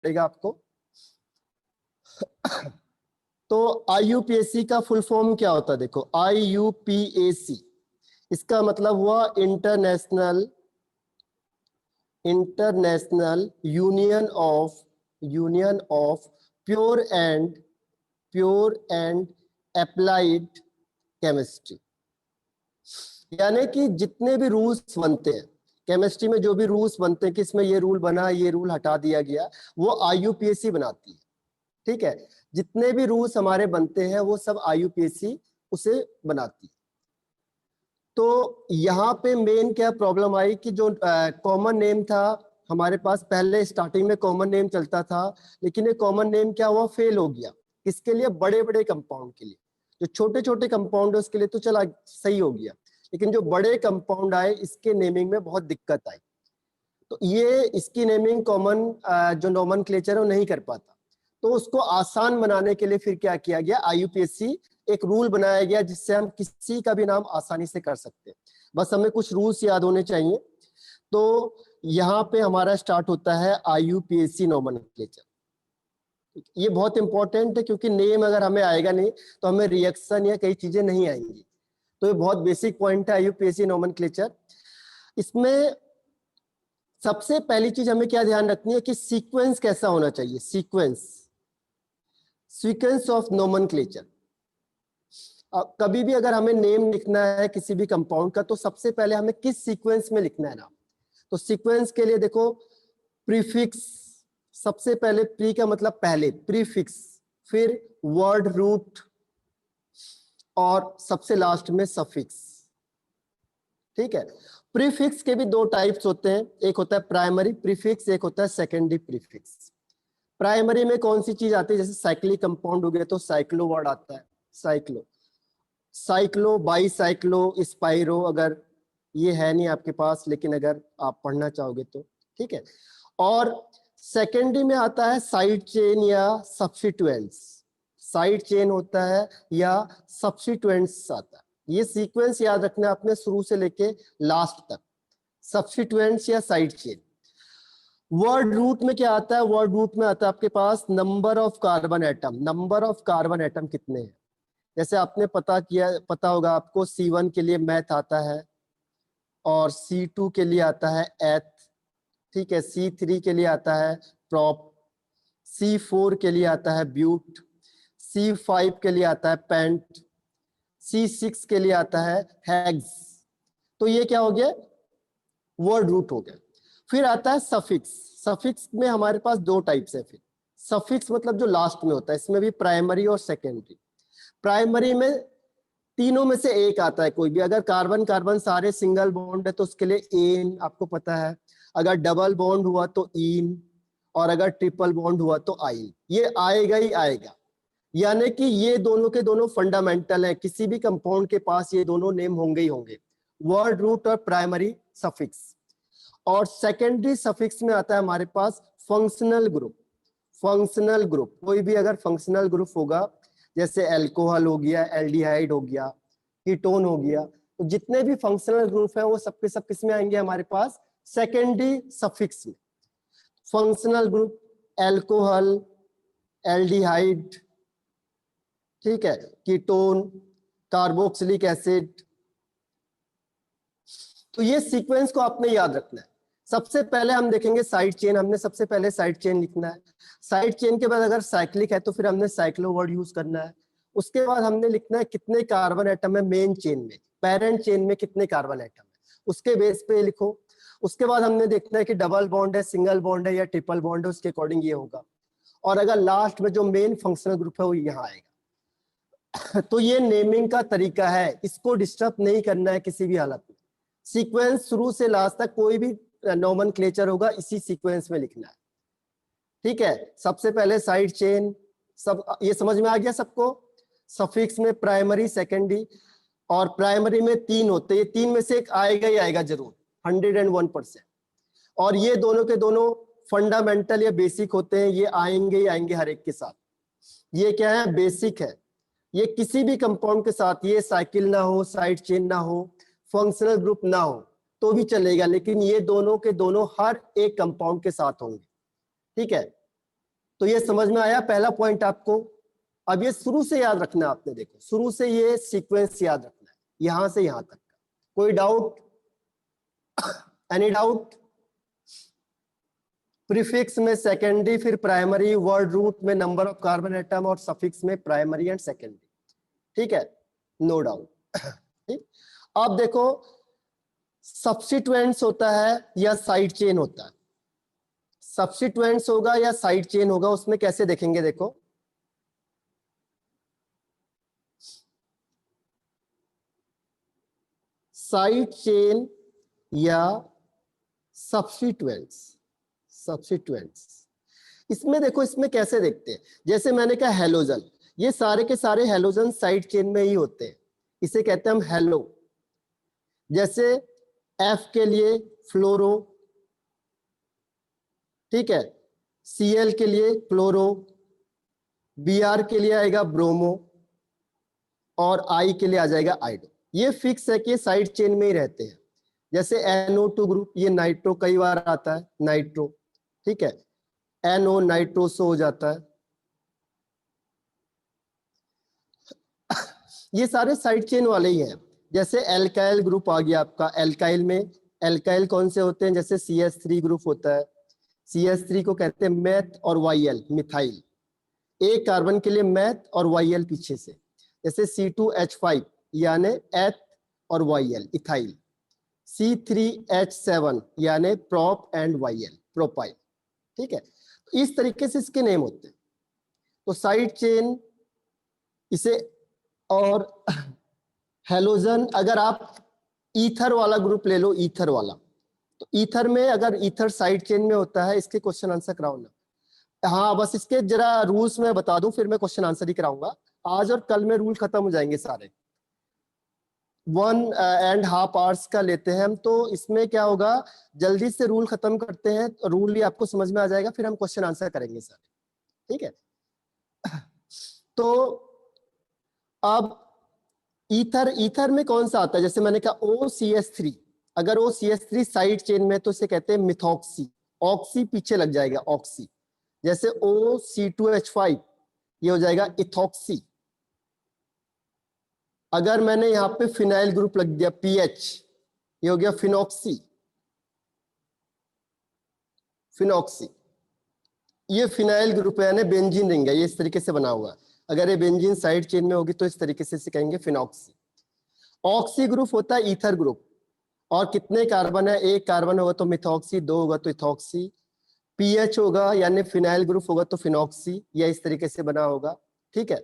पड़ेगा आपको। तो IUPAC का फुल फॉर्म क्या होता है? देखो, IUPAC इसका मतलब हुआ international union of pure and applied chemistry. यानी कि जितने भी रूल्स बनते हैं केमिस्ट्री में, जो भी रूल्स बनते हैं कि इसमें ये रूल बना, ये रूल हटा दिया गया, वो IUPAC बनाती है। ठीक है, जितने भी रूल्स हमारे बनते हैं वो सब IUPAC उसे बनाती है। तो यहाँ पे मेन क्या प्रॉब्लम आई कि जो कॉमन नेम था हमारे पास, पहले स्टार्टिंग में कॉमन नेम चलता था, लेकिन ये कॉमन नेम क्या हुआ, फेल हो गया। किसके लिए? बड़े बड़े कंपाउंड के लिए। जो छोटे छोटे कंपाउंड है उसके लिए तो चला सही हो गया, लेकिन जो बड़े कंपाउंड आए इसके नेमिंग में बहुत दिक्कत आई। तो ये इसकी नेमिंग कॉमन जो नोमेनक्लेचर है वो नहीं कर पाता। तो उसको आसान बनाने के लिए फिर क्या किया गया, IUPAC एक रूल बनाया गया जिससे हम किसी का भी नाम आसानी से कर सकते हैं। बस हमें कुछ रूल्स याद होने चाहिए। तो यहाँ पे हमारा स्टार्ट होता है IUPAC नोमेनक्लेचर। ये बहुत इंपॉर्टेंट है क्योंकि नेम अगर हमें आएगा नहीं तो हमें रिएक्शन या कई चीजें नहीं आएंगी। तो ये बहुत बेसिक पॉइंट है IUPAC नोमेनक्लेचर। इसमें सबसे पहली चीज हमें क्या ध्यान रखनी है कि सीक्वेंस कैसा होना चाहिए। Sequence of nomenclature. कभी भी अगर हमें नेम लिखना है किसी भी कंपाउंड का तो सबसे पहले हमें किस सीक्वेंस में लिखना है नाम। तो सीक्वेंस के लिए देखो, प्रीफिक्स सबसे पहले, प्री का मतलब पहले, प्रीफिक्स, फिर वर्ड रूट और सबसे लास्ट में सफिक्स। ठीक है, प्रीफिक्स के भी दो टाइप्स होते हैं, एक होता है प्राइमरी प्रीफिक्स, एक होता है सेकेंडरी प्रीफिक्स। प्राइमरी में कौन सी चीज आती है? जैसे साइक्लिक कंपाउंड हो गया तो साइक्लो वर्ड आता है, साइक्लो, बाईसाइक्लो, स्पाइरो। अगर ये है नहीं आपके पास, लेकिन अगर आप पढ़ना चाहोगे तो ठीक है। और सेकेंडरी में आता है साइड चेन या सब्स्टिट्यूएंट्स। साइड चेन होता है या सब्स्टिट्यूएंट्स आता है। ये सीक्वेंस याद रखना आपने शुरू से लेके लास्ट तक, सब्स्टिट्यूएंट्स या साइड चेन। वर्ड रूट में क्या आता है? वर्ड रूट में आता है आपके पास number of carbon atom. Number of carbon atom कितने हैं? जैसे आपने पता होगा आपको, C1 के लिए मैथ आता है और C2 के लिए आता है एथ। ठीक है, C3 के लिए आता है प्रॉप, C4 के लिए आता है ब्यूट, C5 के लिए आता है पेंट, C6 के लिए आता है हेक्स। तो ये क्या हो गया? वर्ड रूट हो गया। फिर आता है सफिक्स। सफिक्स में हमारे पास दो टाइप्स है। फिर सफिक्स मतलब जो लास्ट में होता है, इसमें भी प्राइमरी और सेकेंडरी। प्राइमरी में तीनों में से एक आता है कोई भी। अगर कार्बन कार्बन सारे सिंगल बॉन्ड है तो उसके लिए एन, आपको पता है। अगर डबल बॉन्ड हुआ तो इन, और अगर ट्रिपल बॉन्ड हुआ तो आइन। ये आएगा ही आएगा, यानी कि ये दोनों के दोनों फंडामेंटल है। किसी भी कंपाउंड के पास ये दोनों नेम होंगे ही होंगे, वर्ड रूट और प्राइमरी सफिक्स। और सेकेंडरी सफिक्स में आता है हमारे पास फंक्शनल ग्रुप। फंक्शनल ग्रुप, कोई भी अगर फंक्शनल ग्रुप होगा, जैसे एल्कोहल हो गया, एल्डिहाइड हो गया, कीटोन हो गया, तो जितने भी फंक्शनल ग्रुप है वो सबके सब किस में आएंगे? हमारे पास सेकेंडरी सफिक्स में। फंक्शनल ग्रुप एल्कोहल, एल्डिहाइड, ठीक है, कीटोन, कार्बोक्सिलिक एसिड। तो ये सीक्वेंस को आपने याद रखना है। सबसे पहले हम देखेंगे साइड चेन। हमने सबसे पहले साइड चेन लिखना है। साइड चेन के बाद अगर साइक्लिक है तो फिर हमने साइक्लो वर्ड यूज करना है। उसके बाद हमने लिखना है कितने कार्बन एटम है मेन चेन में, पेरेंट चेन में कितने कार्बन एटम है, उसके बेस पे लिखो। उसके बाद हमने देखना है कि डबल बॉन्ड है, सिंगल बॉन्ड है या ट्रिपल बॉन्ड है, उसके अकॉर्डिंग ये होगा। और अगर लास्ट में जो मेन फंक्शनल ग्रुप है वो यहाँ आएगा। तो ये नेमिंग का तरीका है, इसको डिस्टर्ब नहीं करना है किसी भी हालत में। सीक्वेंस शुरू से लास्ट तक कोई भी नोमेनक्लेचर होगा इसी सीक्वेंस में लिखना है। ठीक है, सबसे पहले साइड चेन, सब ये समझ में आ गया सबको। सफिक्स में प्राइमरी, सेकेंडरी, और प्राइमरी में तीन होते हैं, ये तीन में से एक आएगा ही आएगा जरूर, 101%। और ये दोनों के दोनों फंडामेंटल या बेसिक होते हैं, ये आएंगे ही आएंगे हर एक के साथ। ये क्या है? बेसिक है। ये किसी भी कंपाउंड के साथ, ये साइकिल ना हो, साइड चेन ना हो, फंक्शनल ग्रुप ना हो तो भी चलेगा, लेकिन ये दोनों के दोनों हर एक कंपाउंड के साथ होंगे। ठीक है, तो ये समझ में आया पहला पॉइंट आपको। अब ये शुरू से याद रखना है आपने, देखो शुरू से ये सीक्वेंस याद रखना है, यहां से यहां तक का। कोई डाउट? Any doubt? प्रीफिक्स में सेकेंडरी, फिर प्राइमरी, वर्ड रूट में नंबर ऑफ कार्बन एटम, और सफिक्स में प्राइमरी एंड सेकेंडरी। ठीक है, नो डाउट। ठीक, अब देखो सब्स्टिट्यूएंट्स होता है या साइड चेन होता है। सब्स्टिट्यूएंट्स होगा या साइड चेन होगा, उसमें कैसे देखेंगे, देखो साइड चेन या सब्स्टिट्यूएंट्स। सब्स्टिट्यूएंट्स इसमें देखो, इसमें कैसे देखते हैं, जैसे मैंने कहा हेलोजन, ये सारे के सारे हेलोजन साइड चेन में ही होते हैं, इसे कहते हैं हम हेलो। जैसे एफ के लिए फ्लोरो, ठीक है, सीएल के लिए क्लोरो, बीआर के लिए आएगा ब्रोमो, और आई के लिए आ जाएगा आइडो। ये फिक्स है कि साइड चेन में ही रहते हैं। जैसे NO2 ग्रुप, ये नाइट्रो कई बार आता है, नाइट्रो, ठीक है, NO नाइट्रोसो हो जाता है। ये सारे साइड चेन वाले ही हैं। जैसे एल्काइल ग्रुप आ गया आपका, एल्काइल में एल्काइल कौन से होते हैं, जैसे CH3 ग्रुप होता है, CH3 को कहते हैं मैथ और YL मिथाइल, एक कार्बन के लिए मैथ और YL पीछे से। जैसे C2H5 यानी एथ और YL इथाइल, C3H7 यानी प्रोप एंड YL प्रोपाइल। ठीक है, इस तरीके से इसके नेम होते हैं। तो साइड चेन इसे, और हेलोजन अगर आप ईथर वाला ग्रुप ले लो, ईथर वाला, तो ईथर में अगर ईथर साइड चेन में होता है, इसके क्वेश्चन आंसर कराओ ना। हाँ बस इसके जरा रूल्स में बता दूं, फिर मैं क्वेश्चन आंसर ही कराऊंगा। आज और कल में रूल खत्म हो जाएंगे सारे, 1.5 आवर्स का लेते हैं हम, तो इसमें क्या होगा, जल्दी से रूल खत्म करते हैं, तो रूल भी आपको समझ में आ जाएगा, फिर हम क्वेश्चन आंसर करेंगे सारे। ठीक है, तो अब ईथर, ईथर में कौन सा आता है, जैसे मैंने कहा OCH3, अगर OCH3 साइड चेन में तो इसे कहते हैं मिथॉक्सी, ऑक्सी पीछे लग जाएगा ऑक्सी। जैसे OC2H5 ये हो जाएगा इथॉक्सी। अगर मैंने यहाँ पे फिनाइल ग्रुप लग दिया PH, ये हो गया फिनॉक्सी, फिनॉक्सी। ये फिनाइल ग्रुप है यानी बेंजीन रिंग है, ये इस तरीके से बना हुआ है। अगर ये बेंजीन साइड चेन में होगी तो इस तरीके से इसे कहेंगे फिनॉक्सी। ऑक्सी ग्रुप होता है ईथर ग्रुप, और कितने कार्बन है, एक कार्बन होगा तो मिथॉक्सी, दो होगा तो इथॉक्सी, पीएच होगा यानी फिनाइल ग्रुप होगा तो फिनॉक्सी, या इस तरीके से बना होगा। ठीक है,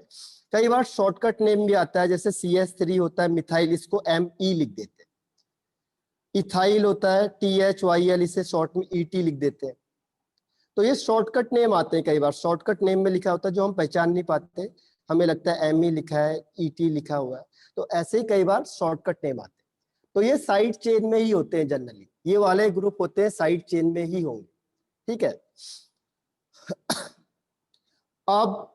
कई बार शॉर्टकट नेम भी आता है, जैसे CH3 होता है मिथाइल, इसको ME लिख देते हैं। इथाइल होता है THYL, इसे शॉर्ट में ET लिख देते हैं। तो ये शॉर्टकट नेम आते हैं, कई बार शॉर्टकट नेम में लिखा होता है जो हम पहचान नहीं पाते, हमें लगता है ME लिखा है, ET लिखा हुआ है, तो ऐसे ही कई बार शॉर्टकट नेम आते हैं। तो ये साइड चेन में ही होते हैं जनरली, ये वाले ग्रुप होते हैं साइड चेन में ही होंगे। ठीक है, अब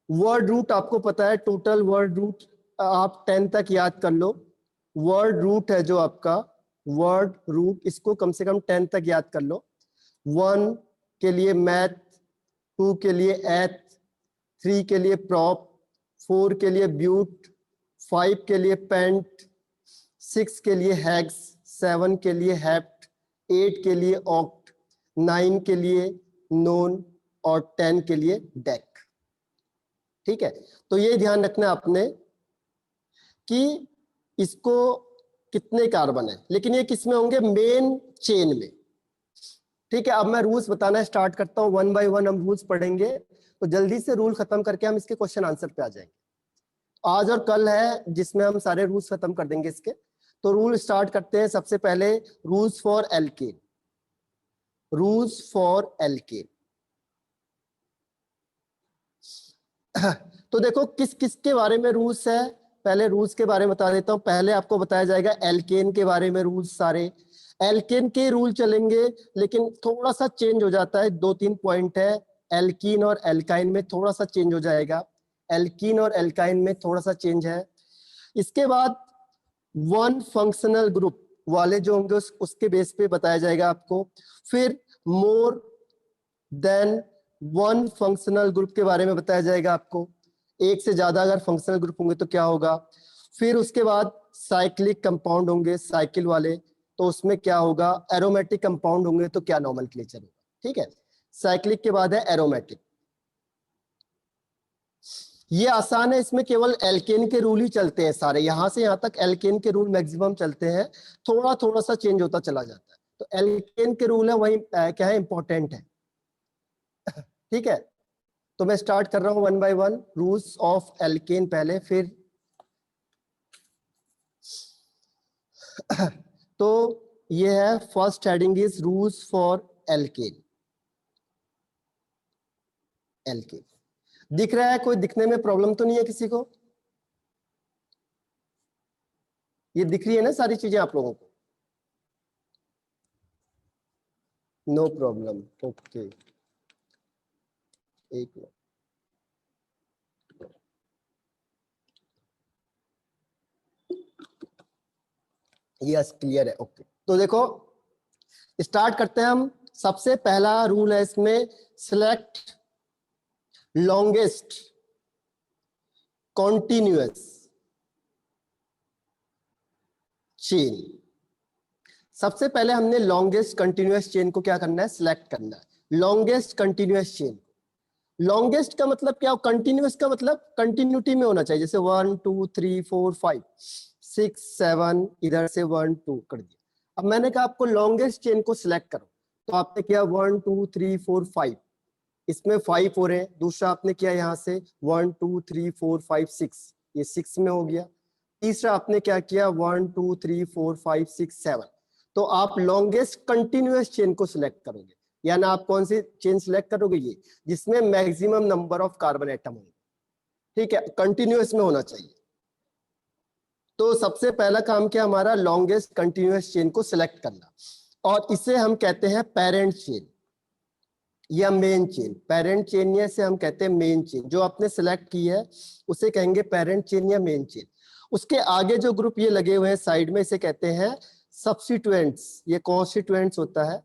वर्ड रूट आपको पता है, टोटल वर्ड रूट आप 10 तक याद कर लो। वर्ड रूट है जो आपका वर्ड रूट, इसको कम से कम 10 तक याद कर लो। 1 के लिए मैथ, 2 के लिए एथ, 3 के लिए प्रॉप, 4 के लिए ब्यूट, 5 के लिए पेंट, 6 के लिए हेक्स, 7 के लिए हेप्ट, 8 के लिए ऑक्ट, 9 के लिए नोन, और 10 के लिए डेक। ठीक है, तो ये ध्यान रखना आपने कि इसको कितने कार्बन है, लेकिन ये किसमें होंगे, मेन चेन में। ठीक है, अब मैं रूल्स बताना स्टार्ट करता हूँ, 1 बाय 1 हम रूल्स पढ़ेंगे, तो जल्दी से रूल खत्म करके हम इसके क्वेश्चन आंसर पे आ जाएंगे। आज और कल है जिसमें हम सारे रूल्स खत्म कर देंगे इसके। तो रूल स्टार्ट करते हैं। सबसे पहले rules for alkane, rules for alkane. तो देखो किस किस के बारे में रूल्स है, पहले रूल्स के बारे में बता देता हूं। पहले आपको बताया जाएगा एल्केन के बारे में रूल्स सारे, एल्केन के रूल चलेंगे, लेकिन थोड़ा सा चेंज हो जाता है, 2-3 पॉइंट है। एल्कीन और एल्काइन में थोड़ा सा चेंज हो जाएगा, एल्कीन और एल्काइन में थोड़ा सा चेंज है। इसके बाद 1 फंक्शनल ग्रुप वाले जो होंगे उसके बेस पे बताया जाएगा आपको। फिर more than one functional group के बारे में बताया जाएगा आपको। एक से ज्यादा अगर फंक्शनल ग्रुप होंगे तो क्या होगा। फिर उसके बाद साइक्लिक कंपाउंड होंगे, साइकिल वाले, तो उसमें क्या होगा। एरोमेटिक कंपाउंड होंगे तो क्या नोमेनक्लेचर होगा। ठीक है, साइक्लिक के बाद है एरोमेटिक। ये आसान है, इसमें केवल एल्केन के रूल ही चलते हैं सारे, यहां से यहां तक एल्केन के रूल मैक्सिमम चलते हैं, थोड़ा थोड़ा सा चेंज होता चला जाता है। तो एल्केन के रूल है वही क्या है, इंपॉर्टेंट है। ठीक है, तो मैं स्टार्ट कर रहा हूं one by one. Rules of alkane पहले, फिर तो ये है first heading is rules for alkane. Alkane दिख रहा है, कोई दिखने में प्रॉब्लम तो नहीं है किसी को। ये दिख रही है ना सारी चीजें आप लोगों को। नो प्रॉब्लम, ओके, एक मिनट। यस क्लियर है, ओके। तो देखो स्टार्ट करते हैं हम। सबसे पहला रूल है इसमें, सिलेक्ट लॉन्गेस्ट कॉन्टिन्यूअस चेन। सबसे पहले हमने लॉन्गेस्ट कंटिन्यूअस चेन को क्या करना है, सिलेक्ट करना है। लॉन्गेस्ट कंटिन्यूअस चेन, लॉन्गेस्ट का मतलब क्या, कंटिन्यूअस का मतलब कंटिन्यूटी में होना चाहिए। जैसे 1 2 3 4 5 6 7, इधर से 1 2 कर दिया। अब मैंने कहा आपको लॉन्गेस्ट चेन को सिलेक्ट करो, तो आपने किया 1 2 3 4 5, इसमें 5 हो रहे हैं। दूसरा आपने किया यहाँ से 1 2 3 4 5 6, ये 6 में हो गया। तीसरा आपने क्या किया 1 2 3 4 5 6 7। तो आप लॉन्गेस्ट कंटिन्यूअस चेन को सिलेक्ट करोगे, यानी आप कौन सी चेन सिलेक्ट करोगे, ये जिसमें maximum number of carbon atom होंगे। ठीक है, कंटिन्यूअस में होना चाहिए। तो सबसे पहला काम क्या हमारा, लॉन्गेस्ट कंटिन्यूअस चेन को सिलेक्ट करना, और इसे हम कहते हैं पेरेंट चेन या मेन चेन। पेरेंट चेन या से हम कहते हैं मेन चेन। जो आपने सिलेक्ट की है उसे कहेंगे पेरेंट चेन या मेन चेन। उसके आगे जो ग्रुप ये लगे हुए हैं साइड में, इसे कहते हैं सब्स्टिट्यूएंट्स। ये कॉन्स्टिट्यूएंट्स होता है,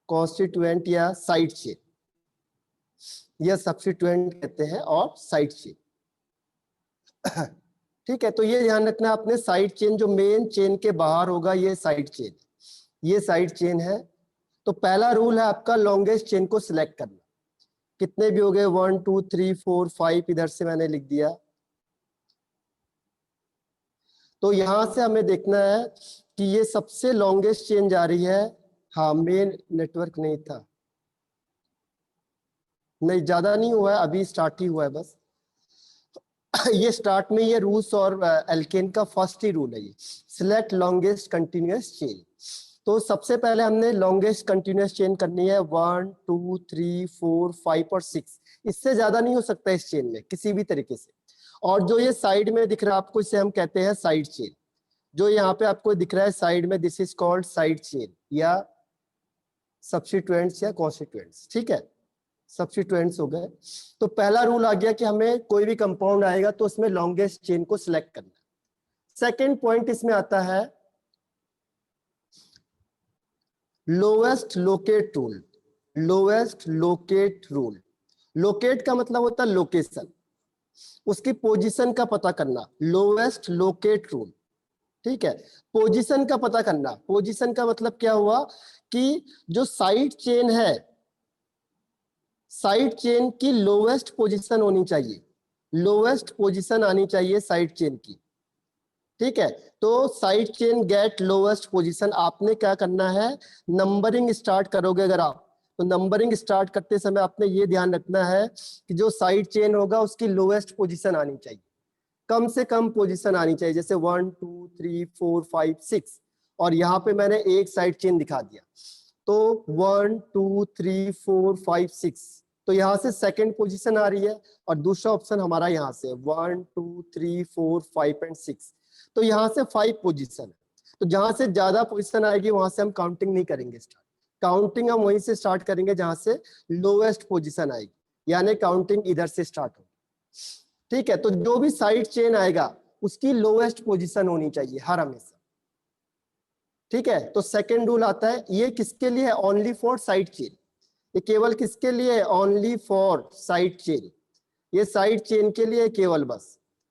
कॉन्स्टिट्यूएंट या साइड चेन, यह सब्स्टिट्यूएंट कहते हैं, और साइड चेन। ठीक है, तो ये ध्यान रखना आपने, साइड चेन जो मेन चेन के बाहर होगा ये साइड चेन, ये साइड चेन है। तो पहला रूल है आपका लॉन्गेस्ट चेन को सिलेक्ट करना। कितने भी हो गए 1 2 3 4 5, इधर से मैंने लिख दिया। तो यहां से हमें देखना है कि ये सबसे लॉन्गेस्ट चेन जा रही है। हाँ, मेन नेटवर्क नहीं था, नहीं ज्यादा नहीं हुआ है, अभी स्टार्ट ही हुआ है बस। ये स्टार्ट में ये रूल्स और एल्केन का फर्स्ट ही रूल है, ये सिलेक्ट लॉन्गेस्ट कंटिन्यूअस चेन। तो सबसे पहले हमने लॉन्गेस्ट कंटिन्यूअस चेन करनी है 1 2 3 4 5 और 6। इससे ज्यादा नहीं हो सकता इस चेन में किसी भी तरीके से। और जो ये साइड में दिख रहा है आपको, इसे हम कहते हैं साइड चेन। जो यहाँ पे आपको दिख रहा है साइड में, this is called side chain या सब्स्टिट्यूएंट्स या कॉन्स्टिट्यूएंट्स। ठीक है, सब्स्टिट्यूएंट्स हो गए। तो पहला रूल आ गया कि हमें कोई भी कंपाउंड आएगा तो उसमें लॉन्गेस्ट चेन को सिलेक्ट करना है। सेकेंड पॉइंट इसमें आता है lowest locate rule. Lowest locate rule, locate का मतलब होता है लोकेशन, उसकी पोजीशन का पता करना, लोएस्ट लोकेट रूल। ठीक है, पोजीशन का पता करना। पोजीशन का मतलब क्या हुआ कि जो साइड चेन है, साइड चेन की लोवेस्ट पोजीशन होनी चाहिए, लोवेस्ट पोजीशन आनी चाहिए साइड चेन की। ठीक है, तो side chain get lowest position. आपने क्या करना है, नंबरिंग स्टार्ट करोगे अगर आप, तो नंबरिंग स्टार्ट करते समय आपने ये ध्यान रखना है कि जो साइड चेन होगा उसकी लोवेस्ट पोजीशन आनी चाहिए, कम से कम पोजीशन आनी चाहिए। जैसे 1 2 3 4 5 6, और यहाँ पे मैंने एक साइड चेन दिखा दिया, तो 1 2 3 4 5 6, तो यहाँ से सेकंड पोजीशन आ रही है। और दूसरा ऑप्शन हमारा यहाँ से 1 2 3 4 5 एंड 6, तो यहाँ से 5 पोजीशन है। तो जहां से ज्यादा पोजीशन आएगी वहां से हम काउंटिंग नहीं करेंगे स्टार्ट, काउंटिंग हम वहीं से स्टार्ट करेंगे जहां से लोवेस्ट पोजीशन आएगी, यानी काउंटिंग इधर से स्टार्ट होगी। ठीक है, तो जो भी साइड चेन आएगा उसकी लोवेस्ट पोजीशन होनी चाहिए हर हमेशा। ठीक है, तो सेकेंड रूल आता है, ये किसके लिए है, ओनली फॉर साइड चेन। ये केवल किसके लिए? Only for side chain. ये साइड चेन के लिए केवल बस,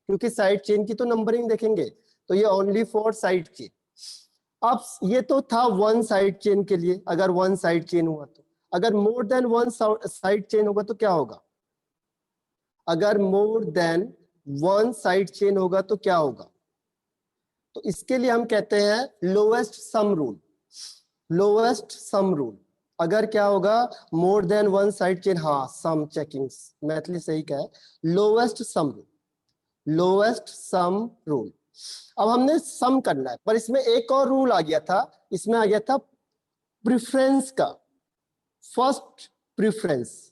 क्योंकि साइड चेन की तो नंबरिंग देखेंगे, तो ये ओनली फॉर साइड चेन। अब ये तो था वन साइड चेन के लिए, अगर वन साइड चेन हुआ तो। अगर more than one side chain होगा तो क्या होगा? अगर more than one side chain होगा तो क्या होगा? तो इसके लिए हम कहते हैं lowest sum rule. Lowest sum rule, अगर क्या होगा? More than one side chain, हाँ सम चेकिंग, मैथली सही क्या है, lowest sum rule, lowest sum rule. अब हमने सम करना है, पर इसमें एक और रूल आ गया था, इसमें आ गया था प्रेफरेंस का, फर्स्ट प्रेफरेंस।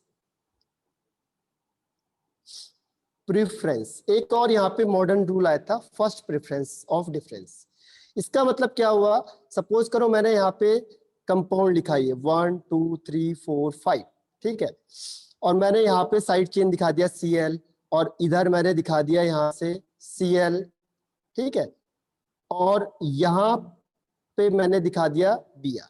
प्रेफरेंस एक और यहाँ पे मॉडर्न रूल आया था, फर्स्ट प्रेफरेंस ऑफ डिफरेंस। इसका मतलब क्या हुआ? सपोज करो मैंने यहाँ पे कंपाउंड लिखा है 1 2 3 4 5, ठीक है, और मैंने यहाँ पे साइड चेन दिखा दिया Cl, और इधर मैंने दिखा दिया यहाँ से Cl, ठीक है, और यहाँ पे मैंने दिखा दिया Br।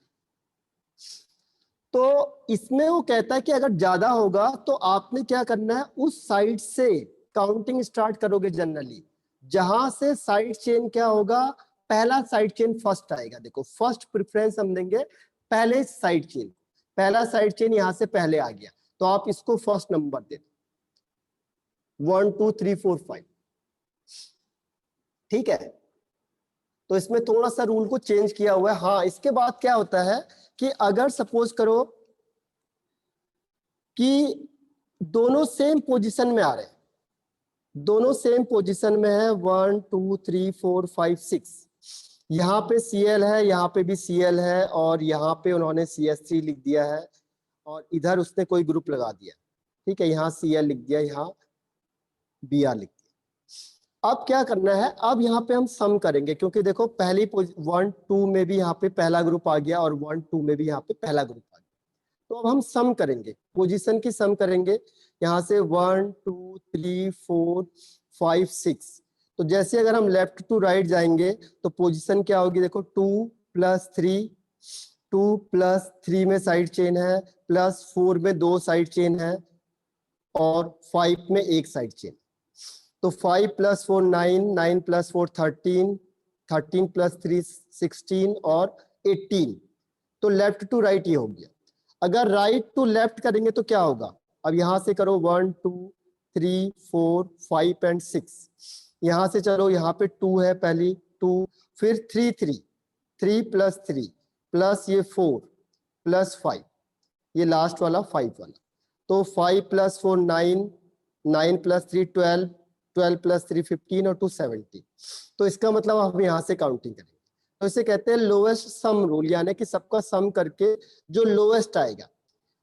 तो इसमें वो कहता है कि अगर ज्यादा होगा तो आपने क्या करना है, उस साइड से काउंटिंग स्टार्ट करोगे जनरली, जहां से साइड चेन क्या होगा, पहला साइड चेन फर्स्ट आएगा। देखो फर्स्ट प्रेफरेंस हम देंगे पहले साइड चेन, पहला साइड चेन यहां से पहले आ गया तो आप इसको फर्स्ट नंबर दे दो, 1 2 3 4 5, ठीक है। तो इसमें थोड़ा सा रूल को चेंज किया हुआ है। हाँ, इसके बाद क्या होता है कि अगर सपोज करो कि दोनों सेम पोजीशन में आ रहे हैं, दोनों सेम पोजीशन में है, 1 2 3 4 5 6, यहाँ पे Cl है, यहाँ पे भी Cl है, और यहाँ पे उन्होंने CH3 लिख दिया है, और इधर उसने कोई ग्रुप लगा दिया, ठीक है, यहाँ Cl लिख दिया, यहाँ Br लिख दिया। अब क्या करना है, अब यहाँ पे हम सम करेंगे, क्योंकि देखो पहली 1 2 में भी यहाँ पे पहला ग्रुप आ गया, और 1 2 में भी यहाँ पे पहला ग्रुप आ गया। तो अब हम सम करेंगे, पोजीशन की सम करेंगे, यहाँ से 1 2 3 4 5 6। तो जैसे अगर हम लेफ्ट टू राइट जाएंगे तो पोजीशन क्या होगी? देखो 2 + 3, 2 + 3 में साइड चेन है, +4 में 2 साइड चेन है, और 5 में एक साइड चेन। तो 5 + 4 9, 9 + 4 13, 13 + 3 16, और 18। तो लेफ्ट टू राइट ये हो गया। अगर राइट टू लेफ्ट करेंगे तो क्या होगा? अब यहां से करो 1 2 3 4 5 एंड 6, यहां से चलो, यहाँ पे 2 है पहली 2, फिर 3 3, 3 + 3 प्लस ये 4 + 5, ये लास्ट वाला 5 वाला। तो 5 + 4 9, 9 + 3 12, 12 + 3 15, और 2 70। तो इसका मतलब हम यहाँ से काउंटिंग करेंगे, तो इसे कहते हैं लोएस्ट सम रूल, यानी कि सबका सम करके जो लोएस्ट आएगा।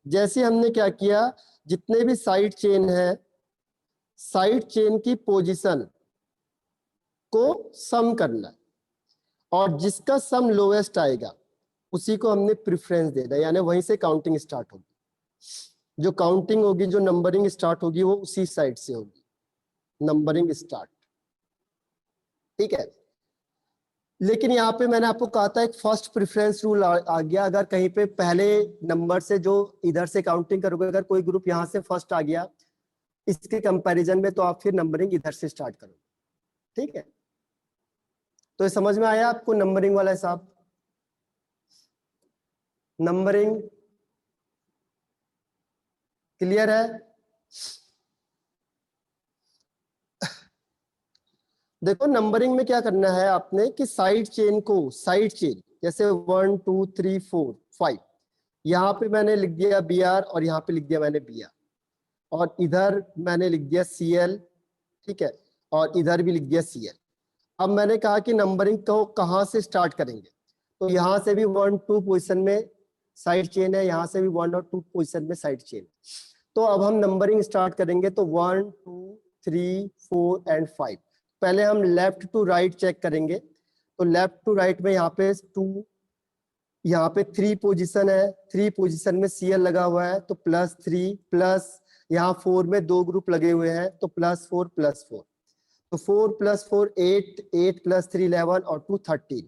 जैसे हमने क्या किया, जितने भी साइड चेन है, साइड चेन की पोजीशन को सम करना है, और जिसका सम लोएस्ट आएगा उसी को हमने प्रेफरेंस देना, यानी वहीं से काउंटिंग स्टार्ट होगी। जो काउंटिंग होगी, जो नंबरिंग स्टार्ट होगी, वो उसी साइड से होगी, नंबरिंग स्टार्ट, ठीक है। लेकिन यहाँ पे मैंने आपको कहा था एक फर्स्ट प्रेफरेंस रूल आ गया। अगर कहीं पे पहले नंबर से जो इधर से काउंटिंग करोगे, अगर कोई ग्रुप यहाँ से फर्स्ट आ गया इसके कंपैरिजन में, तो आप फिर नंबरिंग इधर से स्टार्ट करोगे, ठीक है। तो ये समझ में आया आपको नंबरिंग वाला हिसाब? नंबरिंग क्लियर है? देखो नंबरिंग में क्या करना है आपने कि साइड चेन को, साइड चेन जैसे 1 2 3 4 5, यहाँ पे मैंने लिख दिया Br, और यहाँ पे लिख दिया मैंने Br, और इधर मैंने लिख दिया Cl, ठीक है, और इधर भी लिख दिया Cl। अब मैंने कहा कि नंबरिंग को कहाँ से स्टार्ट करेंगे, तो यहाँ से भी 1 2 पोजीशन में साइड चेन है, यहाँ से भी 1 और 2 पोजीशन में साइड चेन। तो अब हम नंबरिंग स्टार्ट करेंगे, तो 1 2 3 4 एंड 5। पहले हम लेफ्ट टू राइट चेक करेंगे, तो लेफ्ट टू राइट में यहाँ पे 2, यहाँ पे 3 पोजीशन है, 3 पोजीशन में Cl लगा हुआ है, तो +3, प्लस यहाँ 4 में 2 ग्रुप लगे हुए हैं, तो +4 +4, तो 4 + 4 8, 8 + 3 11, और 2 13।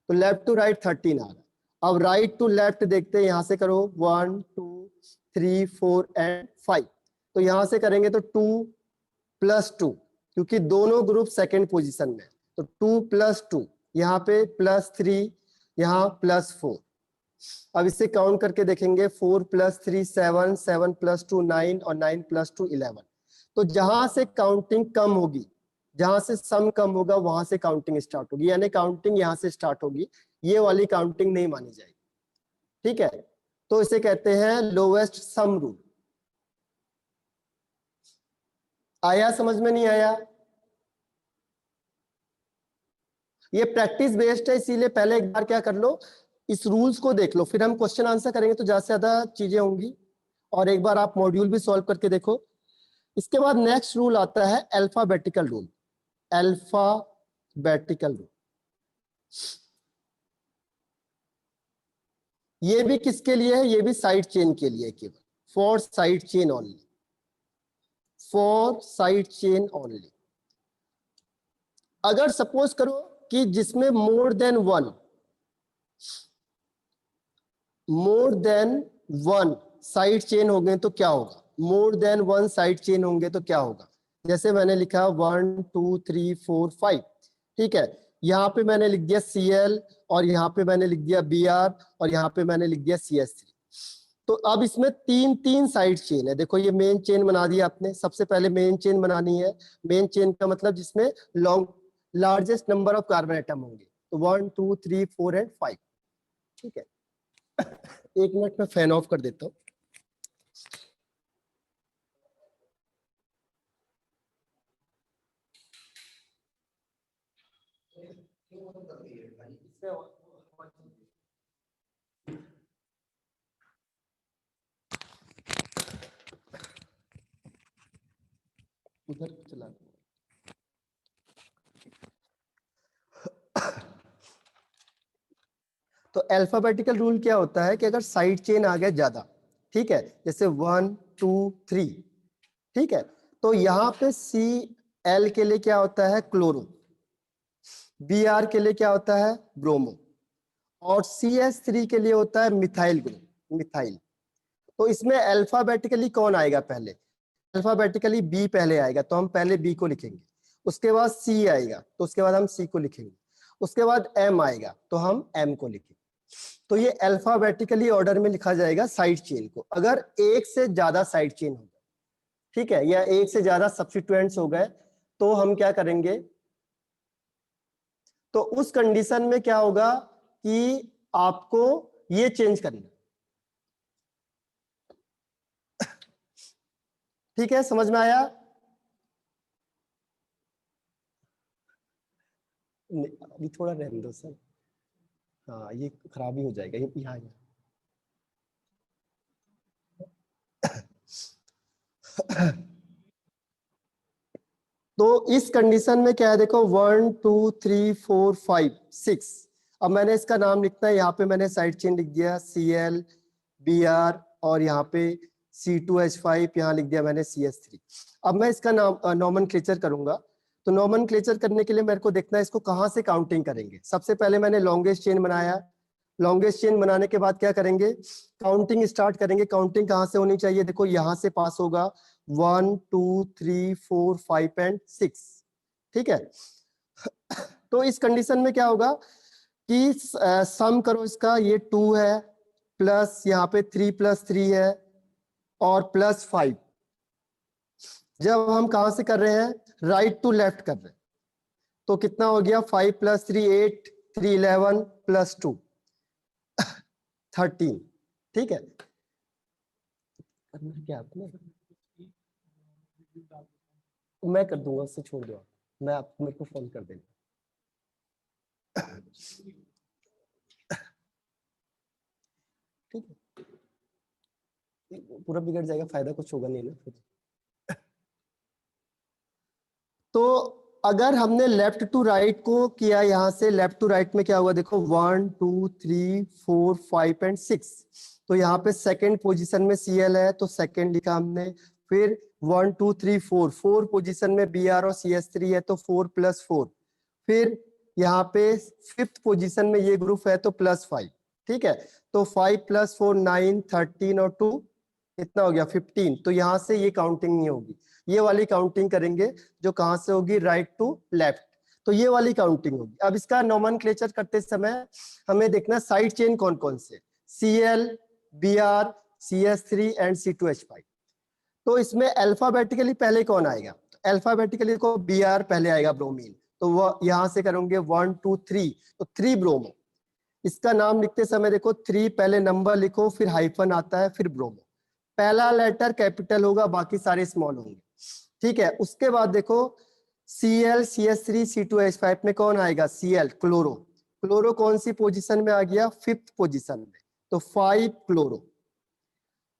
तो लेफ्ट टू राइट 13 आ रहा है। अब राइट टू लेफ्ट देखते हैं, यहाँ से करो 1 2 3 4 एंड 5। तो यहां से करेंगे तो 2 + 2, क्योंकि दोनों ग्रुप सेकंड पोजीशन में, तो 2 + 2, यहाँ पे +3, यहाँ +4। अब इसे काउंट करके देखेंगे, 4 + 3 7, 7 + 2 9 और 9 + 2 11। तो जहां से काउंटिंग कम होगी, जहां से सम कम होगा, वहां से काउंटिंग स्टार्ट होगी, यानी काउंटिंग यहां से स्टार्ट होगी, ये वाली काउंटिंग नहीं मानी जाएगी। ठीक है, तो इसे कहते हैं लोवेस्ट सम रूल। आया समझ में? नहीं आया? ये प्रैक्टिस बेस्ड है, इसीलिए पहले एक बार क्या कर लो, इस रूल्स को देख लो, फिर हम क्वेश्चन आंसर करेंगे तो ज्यादा से ज्यादा चीजें होंगी। और एक बार आप मॉड्यूल भी सॉल्व करके देखो। इसके बाद नेक्स्ट रूल आता है अल्फाबेटिकल रूल। अल्फाबेटिकल रूल ये भी किसके लिए है? ये भी साइड चेन के लिए, केवल for side chain only, for side chain only. अगर सपोज करो कि जिसमें more than one side chain हो गए तो क्या होगा? More than one side chain होंगे तो क्या होगा? जैसे मैंने लिखा 1 2 3 4 5, ठीक है, यहाँ पे मैंने लिख दिया Cl, और यहाँ पे मैंने लिख दिया Br, और यहाँ पे मैंने लिख दिया CS3। तो अब इसमें तीन तीन साइड चेन है। देखो ये मेन चेन बना दिया आपने, सबसे पहले मेन चेन बनानी है। मेन चेन का मतलब जिसमें largest number of carbon atom होंगे, तो 1 2 3 4 एंड 5। ठीक है, एक मिनट में फैन ऑफ कर देता हूँ। उधर चला तो अल्फाबेटिकल रूल क्या होता है कि अगर साइड चेन आ गया ज्यादा, ठीक है, जैसे 1 2 3, ठीक है, तो यहाँ पे Cl के लिए क्या होता है? क्लोरो। Br के लिए क्या होता है? ब्रोमो। और CS3 के लिए होता है मिथाइल ग्रुप, मिथाइल। तो इसमें अल्फाबेटिकली कौन आएगा पहले? अल्फाबेटिकली बी पहले आएगा, तो हम पहले बी को लिखेंगे। उसके बाद सी आएगा, तो उसके बाद हम सी को लिखेंगे। उसके बाद एम आएगा, तो हम एम को लिखेंगे। तो ये अल्फाबेटिकली ऑर्डर में लिखा जाएगा साइड चेन को। अगर एक से ज्यादा साइड चेन हो गए, ठीक है, या एक से ज्यादा सब्स्टिट्यूएंट्स हो गए, तो हम क्या करेंगे? तो उस कंडीशन में क्या होगा कि आपको ये चेंज करना। ठीक है, समझ में आया? अभी थोड़ा रहने दो सर, हाँ ये खराब ही हो जाएगा यहाँ। तो इस कंडीशन में क्या है? देखो 1 2 3 4 5 6। अब मैंने इसका नाम लिखना है, यहाँ पे मैंने साइड चेन लिख दिया Cl Br, और यहाँ पे C2H5, यहाँ लिख दिया मैंने CS3। अब मैं इसका नाम नॉमेनक्लेचर करूंगा। तो नॉमेनक्लेचर करने के लिए मेरे को देखना है इसको कहाँ से काउंटिंग करेंगे। सबसे पहले मैंने लॉन्गेस्ट चेन बनाया। लॉन्गेस्ट चेन बनाने के बाद क्या करेंगे? काउंटिंग स्टार्ट करेंगे। काउंटिंग कहाँ से होनी चाहिए? देखो यहाँ से पास होगा 1 2 3 4 5 एंड 6, ठीक है। तो इस कंडीशन में क्या होगा कि सम करो इसका, ये 2 है, प्लस यहाँ पे 3 + 3 है, और +5। जब हम कहां से कर रहे हैं? राइट टू लेफ्ट कर रहे हैं, तो कितना हो गया? 5 + 3 8, 3 11 + 2 13। ठीक है, क्या आपने मैं कर दूंगा, उससे छोड़ दो आप, मैं आप मेरे को फोन कर देना। ठीक है, पूरा बिगड़ जाएगा, फायदा कुछ होगा नहीं ना फिर। तो अगर हमने लेफ्ट टू राइट को किया, यहां से लेफ्ट टू राइट में क्या हुआ? देखो 1 2 3 4 5 एंड 6। तो यहाँ पे सेकंड पोजीशन में Cl है, तो सेकंड लिखा हमने। फिर 1 2 3 4, फोर पोजीशन में Br और CS3 है, तो 4 + 4। फिर यहाँ पे फिफ्थ पोजीशन में ये ग्रुप है, तो +5। ठीक है, तो 5 + 4 9, 13 और 2 कितना हो गया 15, तो यहाँ से ये काउंटिंग नहीं होगी, ये वाली काउंटिंग करेंगे जो कहाँ से होगी, राइट टू लेफ्ट, तो ये वाली काउंटिंग होगी। अब इसका नोमेनक्लेचर करते समय हमें देखना साइड चेन कौन कौन से, Cl, Br, CS3 and C2H5। तो इसमें अल्फाबेटिकली पहले कौन आएगा, अल्फाबेटिकली को Br पहले आएगा ब्रोमीन, तो वो यहां से करेंगे 1 2 3, तो 3 ब्रोमो। इसका नाम लिखते समय देखो 3 पहले नंबर लिखो, फिर हाइफन आता है, फिर ब्रोमो, पहला लेटर कैपिटल होगा, बाकी सारे स्मॉल होंगे, ठीक है। उसके बाद देखो Cl, CS3, C2H5 में कौन आएगा, Cl, क्लोरो। क्लोरो कौन सी पोजीशन में आ गया, 5th पोजीशन में, तो 5 क्लोरो।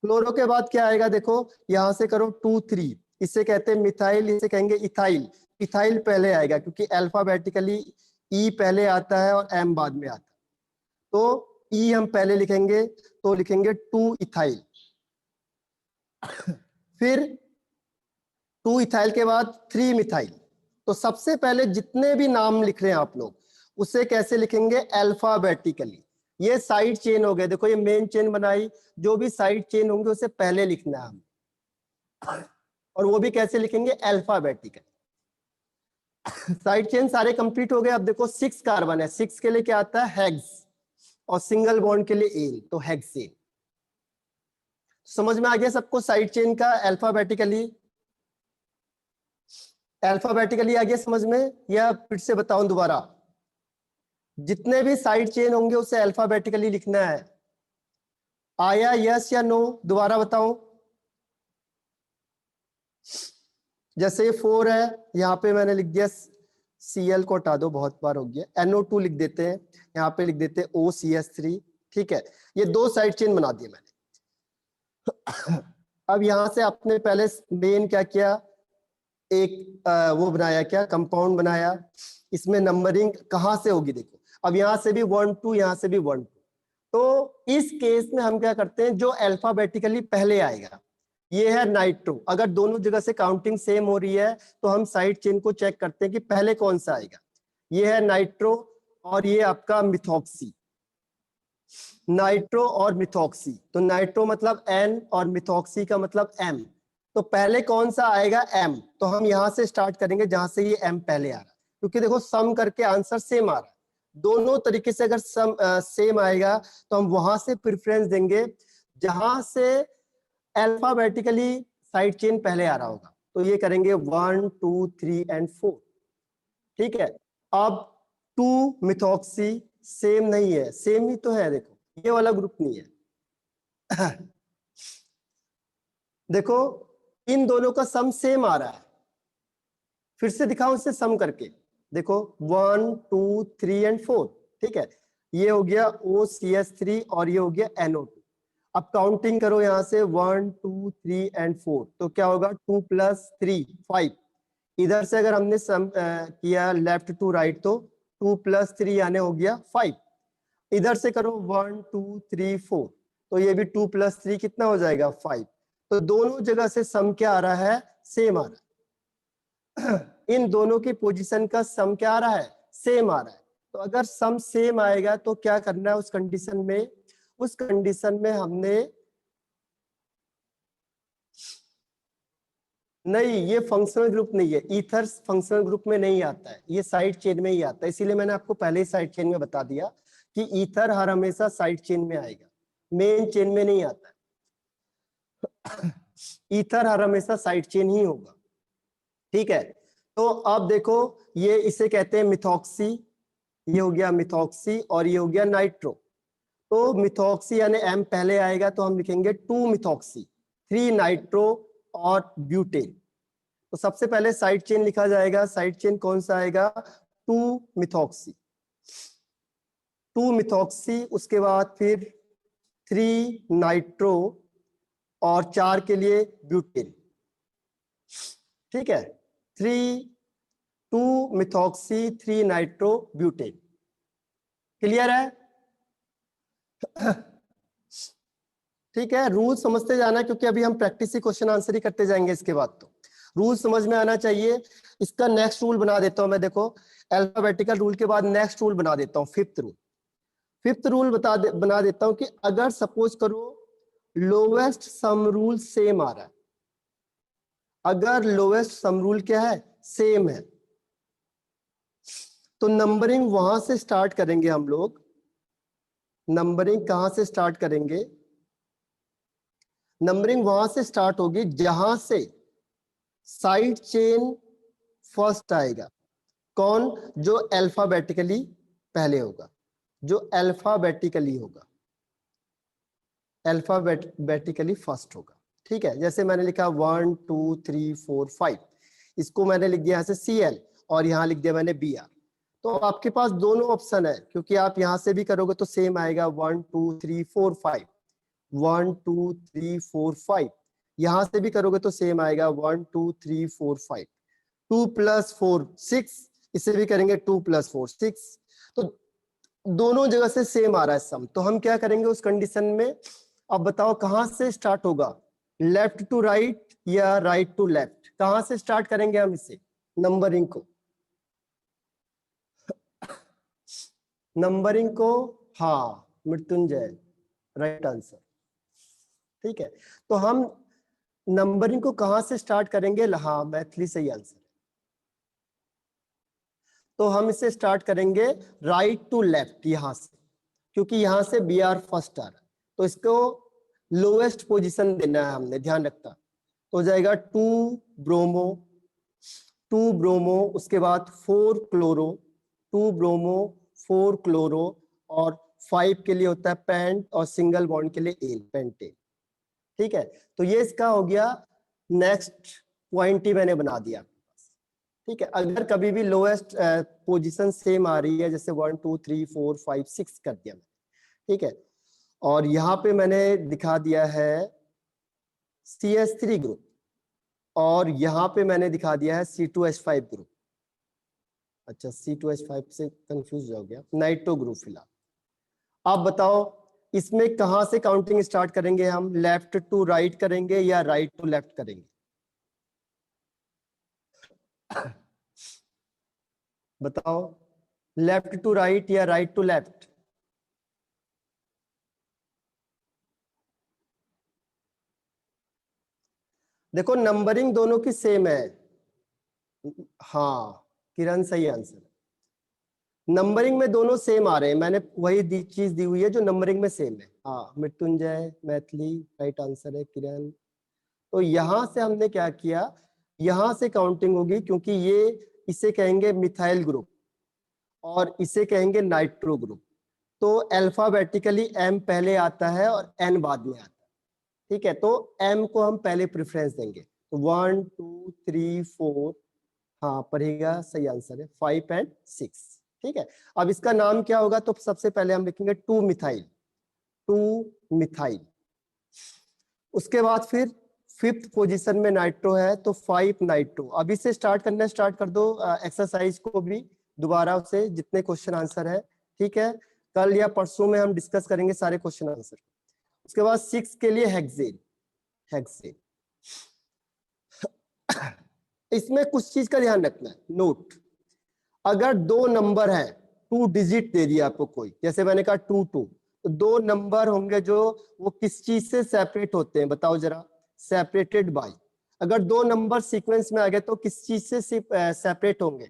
क्लोरो के बाद क्या आएगा, देखो यहां से करो 2 3, इसे कहते हैं मिथाइल, इसे कहेंगे इथाइल। इथाइल पहले आएगा क्योंकि अल्फाबेटिकली ई पहले आता है और एम बाद में आता है, तो ई हम पहले लिखेंगे, तो लिखेंगे 2 इथाइल। फिर 2 इथाइल के बाद 3 मिथाइल। तो सबसे पहले जितने भी नाम लिख रहे हैं आप लोग, उसे कैसे लिखेंगे, अल्फाबेटिकली। ये साइड चेन हो गए, देखो ये मेन चेन बनाई, जो भी साइड चेन होंगे उसे पहले लिखना है हम, और वो भी कैसे लिखेंगे, अल्फाबेटिकली। साइड चेन सारे कंप्लीट हो गए। अब देखो 6 कार्बन है, 6 के लिए क्या आता है, हेक्स, और सिंगल बॉन्ड के लिए एन, तो हेक्सेन। समझ में आ गया सबको साइड चेन का अल्फाबेटिकली, अल्फाबेटिकली आ गया समझ में, या फिर से बताऊं दोबारा, जितने भी साइड चेन होंगे उसे अल्फाबेटिकली लिखना है। आया यस या नो, दोबारा बताऊं। जैसे ये 4 है, यहाँ पे मैंने लिख दिया, Cl को हटा दो, बहुत बार हो गया, NO2 लिख देते हैं, यहाँ पे लिख देते हैं OCS3, ठीक है। ये 2 साइड चेन बना दिए मैंने। अब यहाँ से आपने पहले मेन क्या किया, एक वो बनाया, क्या कंपाउंड बनाया, इसमें नंबरिंग कहाँ से होगी, देखो अब यहाँ से भी 1 2, यहाँ से भी 1 2, तो इस केस में हम क्या करते हैं, जो अल्फाबेटिकली पहले आएगा, ये है नाइट्रो। अगर दोनों जगह से काउंटिंग सेम हो रही है तो हम साइड चेन को चेक करते हैं कि पहले कौन सा आएगा। ये है नाइट्रो, और ये आपका मिथॉक्सी, नाइट्रो और मिथॉक्सी, तो नाइट्रो मतलब N और मिथॉक्सी का मतलब M, तो पहले कौन सा आएगा, M, तो हम यहां से स्टार्ट करेंगे जहां से ये M पहले आ रहा है, क्योंकि देखो सम करके आंसर सेम आ रहा है, दोनों तरीके से अगर सम सेम आएगा तो हम वहां से प्रेफरेंस देंगे जहां से अल्फाबेटिकली साइड चेन पहले आ रहा होगा, तो ये करेंगे 1 2 3 एंड 4, ठीक है। अब 2 मिथॉक्सी सेम नहीं है, सेम ही तो है, देखो ये वाला ग्रुप नहीं है। देखो इन दोनों का सम सेम आ रहा है, फिर से दिखाऊं इससे सम करके, देखो 1 2 3 एंड 4, ठीक है। ये हो गया OCS3 और ये हो गया NO2। अब काउंटिंग करो यहां से 1 2 3 एंड 4, तो क्या होगा 2 + 3 5। इधर से अगर हमने सम किया लेफ्ट टू राइट, तो 2 + 3 यानी हो गया 5। इधर से करो 1 2 3 4, तो ये भी 2 + 3 कितना हो जाएगा 5। तो दोनों जगह से सम क्या आ रहा है, सेम आ रहा है। इन दोनों की पोजीशन का सम क्या आ रहा है, सेम आ रहा है। तो अगर सम सेम आएगा तो क्या करना है उस कंडीशन में, उस कंडीशन में हमने, नहीं ये फंक्शनल ग्रुप नहीं है, ईथर्स फंक्शनल ग्रुप में नहीं आता है, ये साइड चेन में ही आता है, इसीलिए मैंने आपको पहले ही साइड चेन में बता दिया कि ईथर हर हमेशा साइड चेन में आएगा, मेन चेन में नहीं आता है। ईथर हर हमेशा साइड चेन ही होगा, ठीक है। तो अब देखो ये इसे कहते हैं मिथॉक्सी, ये हो गया मिथॉक्सी और ये हो गया नाइट्रो। तो मिथॉक्सी यानी M पहले आएगा तो हम लिखेंगे 2 मिथॉक्सी, 3 नाइट्रो और ब्यूटेन। तो सबसे पहले साइड चेन लिखा जाएगा, साइड चेन कौन सा आएगा, 2 मिथॉक्सी, 2 मिथॉक्सी, उसके बाद फिर 3 नाइट्रो और 4 के लिए ब्यूटेन, ठीक है। 2 मिथॉक्सी 3 नाइट्रो ब्यूटेन, क्लियर है। ठीक है, रूल समझते जाना क्योंकि अभी हम प्रैक्टिस ही क्वेश्चन आंसर ही करते जाएंगे, इसके बाद तो रूल समझ में आना चाहिए। इसका नेक्स्ट रूल बना देता हूं मैं, देखो अल्फाबेटिकल रूल के बाद नेक्स्ट रूल बना देता हूं, फिफ्थ रूल। फिफ्थ रूल बना देता हूं कि अगर सपोज करो लोवेस्ट सम रूल सेम आ रहा है, अगर लोवेस्ट सम रूल क्या है, सेम है, तो नंबरिंग वहां से स्टार्ट करेंगे हम लोग। नंबरिंग कहां से स्टार्ट करेंगे? नंबरिंग वहां से स्टार्ट होगी जहां से साइड चेन फर्स्ट आएगा। कौन? जो अल्फाबेटिकली पहले होगा, जो अल्फाबेटिकली होगा, अल्फाबेटिकली फर्स्ट होगा। ठीक है, जैसे मैंने लिखा 1 2 3 4 5, इसको मैंने लिख दिया यहाँ से CL और यहाँ लिख दिया मैंने BR। तो आपके पास दोनों ऑप्शन है, क्योंकि आप यहाँ से भी करोगे तो सेम आएगा 1 2 3 4 5, 1 2 3 4 5। यहां से भी करोगे तो सेम आएगा 1 2 3 4 5, 2 + 4 6, इसे भी करेंगे 2 + 4 6। तो दोनों जगह से सेम आ रहा है सम, तो हम क्या करेंगे उस कंडीशन में? अब बताओ कहां से स्टार्ट होगा, लेफ्ट टू राइट या राइट टू लेफ्ट? कहां से स्टार्ट करेंगे हम इसे, नंबरिंग को? नंबरिंग को, हाँ मृत्युंजय, राइट आंसर। ठीक है, तो हम नंबरिंग को कहां से स्टार्ट करेंगे? हाँ मैथिली सही आंसर है। तो हम इसे स्टार्ट करेंगे राइट टू लेफ्ट यहां से, क्योंकि यहां से BR फर्स्ट आ रहा है, तो इसको लोएस्ट पोजीशन देना है हमने, ध्यान रखना। तो हो जाएगा 2 ब्रोमो, 2 ब्रोमो, उसके बाद 4 क्लोरो, 2 ब्रोमो 4 क्लोरो, और 5 के लिए होता है पेंट, और सिंगल बॉन्ड के लिए एन, पेंटेन। ठीक है, तो ये इसका हो गया। नेक्स्ट पॉइंट ही मैंने बना दिया। ठीक है, अगर कभी भी लोएस्ट पोजीशन सेम आ रही है, जैसे 1 2 3 4 5 6 कर दिया मैंने, ठीक है, और यहाँ पे मैंने दिखा दिया है CH3 ग्रुप, और यहाँ पे मैंने दिखा दिया है C2H5 ग्रुप। अच्छा, C2H5 से कंफ्यूज हो गया, नाइट्रो ग्रुप फिलहाल। आप बताओ इसमें कहां से काउंटिंग स्टार्ट करेंगे हम, लेफ्ट टू राइट करेंगे या राइट टू लेफ्ट करेंगे? बताओ, लेफ्ट टू राइट या राइट टू लेफ्ट? देखो नंबरिंग दोनों की सेम है। हाँ किरण सही आंसर। नंबरिंग में दोनों सेम आ रहे हैं, मैंने वही चीज दी हुई है जो नंबरिंग में सेम है। हाँ मृत्युंजय, मैथिली राइट आंसर है, किरण। तो यहां से हमने क्या किया, यहां से काउंटिंग होगी, क्योंकि ये इसे कहेंगे मिथाइल ग्रुप और इसे कहेंगे नाइट्रो ग्रुप। तो अल्फाबेटिकली M पहले आता है और N बाद में आता है। ठीक है, तो M को हम पहले प्रेफरेंस देंगे। तो 1 2 3 4, हाँ पढ़ेगा, सही आंसर है 5 और 6। ठीक है, अब इसका नाम क्या होगा? तो सबसे पहले हम लिखेंगे 2 मिथाइल, 2 मिथाइल। उसके बाद फिर 5th पोजीशन में नाइट्रो है, तो 5 नाइट्रो। अभी से स्टार्ट करना स्टार्ट कर दो एक्सरसाइज को भी दोबारा से, जितने क्वेश्चन आंसर है। ठीक है, कल या परसों में हम डिस्कस करेंगे सारे क्वेश्चन आंसर। उसके बाद 6 के लिए हेक्सेन, हेक्सेन। इसमें कुछ चीज का ध्यान रखना है, नोट। अगर दो नंबर है, 2 डिजिट दे दिया आपको कोई, जैसे मैंने कहा 2 2, तो दो नंबर होंगे जो वो किस चीज से सेपरेट होते हैं, बताओ जरा? Separated by. अगर दो नंबर सीक्वेंस में आ गए तो किस चीज से सेपरेट होंगे?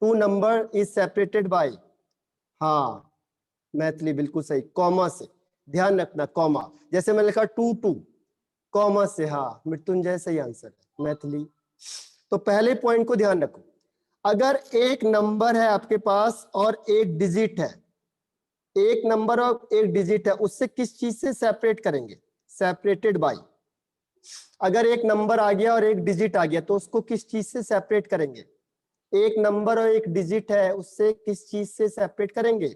2 नंबर इज सेपरेटेड बाय, हाँ मैथिली बिल्कुल सही, कॉमा से। ध्यान रखना कॉमा, जैसे मैंने लिखा 2 2, कॉमा से। हाँ मृत्युंजय सही आंसर है, मैथिली। तो पहले पॉइंट को ध्यान रखो, अगर एक नंबर है आपके पास और एक डिजिट है, एक नंबर और एक डिजिट है, उससे किस चीज से सेपरेट करेंगे? Separated by. अगर एक नंबर आ गया और एक डिजिट आ गया तो उसको किस चीज से सेपरेट करेंगे? एक नंबर और एक डिजिट है, उससे किस चीज से सेपरेट करेंगे?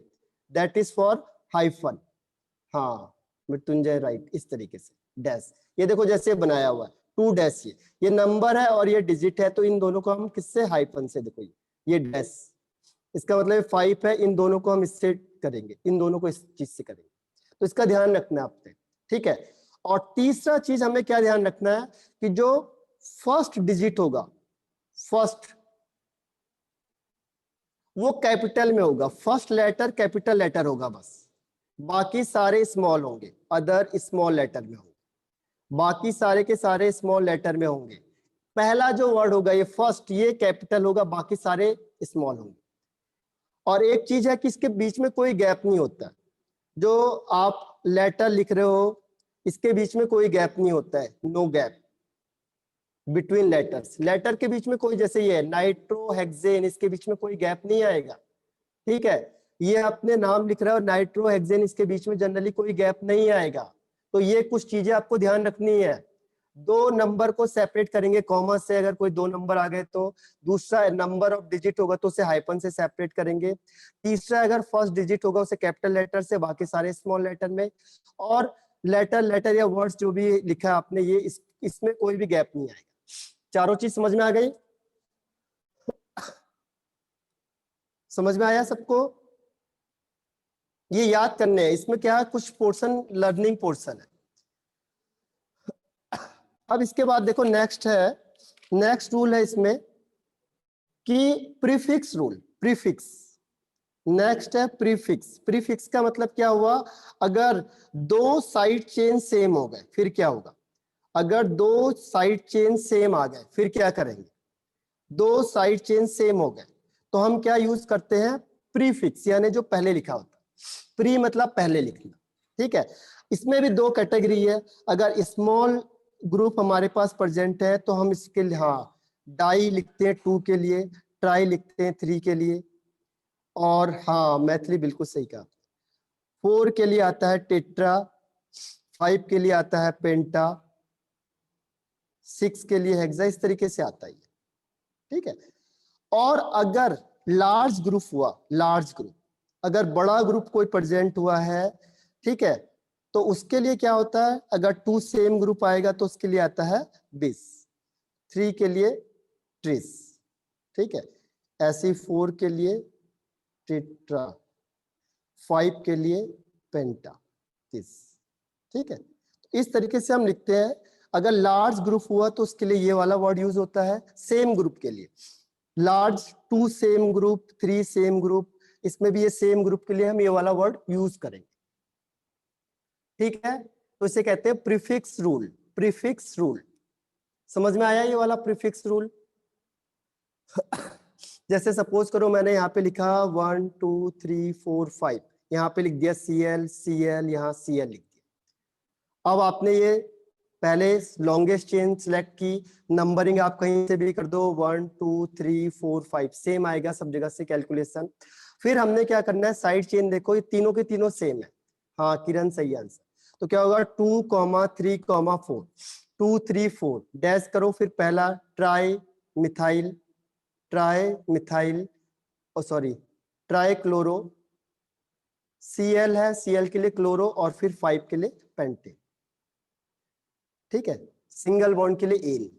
That is for hyphen. हाँ मृत्युंजय राइट, इस तरीके से डैश। ये देखो जैसे बनाया हुआ है 2 डैश, ये नंबर है और ये डिजिट है, तो इन दोनों को हम किससे? हाइफन से। देखो ये डैश, इसका मतलब 5 है, इन दोनों को हम इससे करेंगे, इन दोनों को इस चीज से करेंगे। तो इसका ध्यान रखना है आपने। ठीक है, और तीसरा चीज हमें क्या ध्यान रखना है कि जो फर्स्ट डिजिट होगा, फर्स्ट, वो कैपिटल में होगा, फर्स्ट लेटर कैपिटल लेटर होगा बस, बाकी सारे स्मॉल होंगे, अदर स्मॉल लेटर में होंगे। बाकी सारे के सारे स्मॉल लेटर में होंगे। पहला जो वर्ड होगा ये फर्स्ट, ये कैपिटल होगा, बाकी सारे स्मॉल होंगे। और एक चीज है कि इसके बीच में कोई गैप नहीं होता। जो आप लेटर लिख रहे हो इसके बीच में कोई गैप नहीं होता है, no gap between letters. Letter के बीच में कोई, जैसे ये नाइट्रोहेक्सेन, इसके बीच में कोई गैप नहीं आएगा। ठीक है, ये अपने नाम लिख रहा है और नाइट्रोहेक्सेन, इसके बीच में जनरली कोई गैप नहीं आएगा। तो ये कुछ चीजें आपको ध्यान रखनी है। दो नंबर को सेपरेट करेंगे कॉमा से, अगर कोई दो नंबर आ गए तो। दूसरा नंबर ऑफ डिजिट होगा तो उसे हाइपन से सेपरेट करेंगे। तीसरा अगर फर्स्ट डिजिट होगा उसे कैपिटल लेटर से, बाकी सारे स्मॉल लेटर में। और लेटर या वर्ड्स जो भी लिखा है आपने, ये इसमें कोई भी गैप नहीं आएगा। चारों चीज समझ में आ गई? समझ में आया सबको? ये याद करने हैं, इसमें क्या है, कुछ पोर्शन लर्निंग पोर्शन है। अब इसके बाद देखो नेक्स्ट है, नेक्स्ट रूल है इसमें कि प्रीफिक्स रूल। प्रीफिक्स, नेक्स्ट है प्रीफिक्स। प्रीफिक्स का मतलब क्या हुआ, अगर दो साइड चेन सेम हो गए फिर क्या होगा? अगर दो साइड चेन सेम आ गए फिर क्या करेंगे? दो साइड चेन सेम हो गए तो हम क्या यूज करते हैं? प्रीफिक्स, यानी जो पहले लिखा होता है। प्री मतलब पहले लिखना। ठीक है, इसमें भी दो कैटेगरी है। अगर स्मॉल ग्रुप हमारे पास प्रेजेंट है तो हम इसके लिए डाई लिखते हैं 2 के लिए, ट्राई लिखते हैं 3 के लिए, और मैथिली बिल्कुल सही कहा। 4 के लिए आता है टेट्रा, 5 के लिए आता है पेंटा, 6 के लिए हेक्सा, इस तरीके से आता है। ठीक है, और अगर लार्ज ग्रुप हुआ, लार्ज ग्रुप, अगर बड़ा ग्रुप कोई प्रेजेंट हुआ है, ठीक है, तो उसके लिए क्या होता है? अगर 2 सेम ग्रुप आएगा तो उसके लिए आता है बिस, 3 के लिए ट्रिस, ठीक है, ऐसे 4 के लिए टेट्रा, 5 के लिए पेंटा, ठीक है। इस तरीके से हम लिखते हैं। अगर लार्ज ग्रुप हुआ तो उसके लिए ये वाला वर्ड यूज होता है। सेम ग्रुप के लिए large, 2 same group, 3 same group, इसमें भी ये सेम ग्रुप के लिए हम ये वाला वर्ड यूज करेंगे। ठीक है, तो इसे कहते हैं प्रीफिक्स रूल। प्रीफिक्स रूल समझ में आया? ये वाला प्रीफिक्स रूल। जैसे सपोज करो मैंने यहाँ पे लिखा 1 2 3 4 5, यहाँ पे लिख दिया CL CL, यहाँ CL लिख दिया। अब आपने ये पहले लॉन्गेस्ट चेन सिलेक्ट की, नंबरिंग आप कहीं से भी कर दो, 1 2 3 4 5 सेम आएगा सब जगह से कैलकुलेशन। फिर हमने क्या करना है, साइड चेन देखो ये तीनों के तीनों सेम है। किरण सही आंसर। तो क्या होगा 2 3 4, 2 3 4 डैश करो, फिर पहला tri methyl, tri methyl, sorry try chloro, Cl है, Cl के लिए क्लोरो, और फिर 5 के लिए पेंटेन। ठीक है, सिंगल बॉन्ड के लिए एन।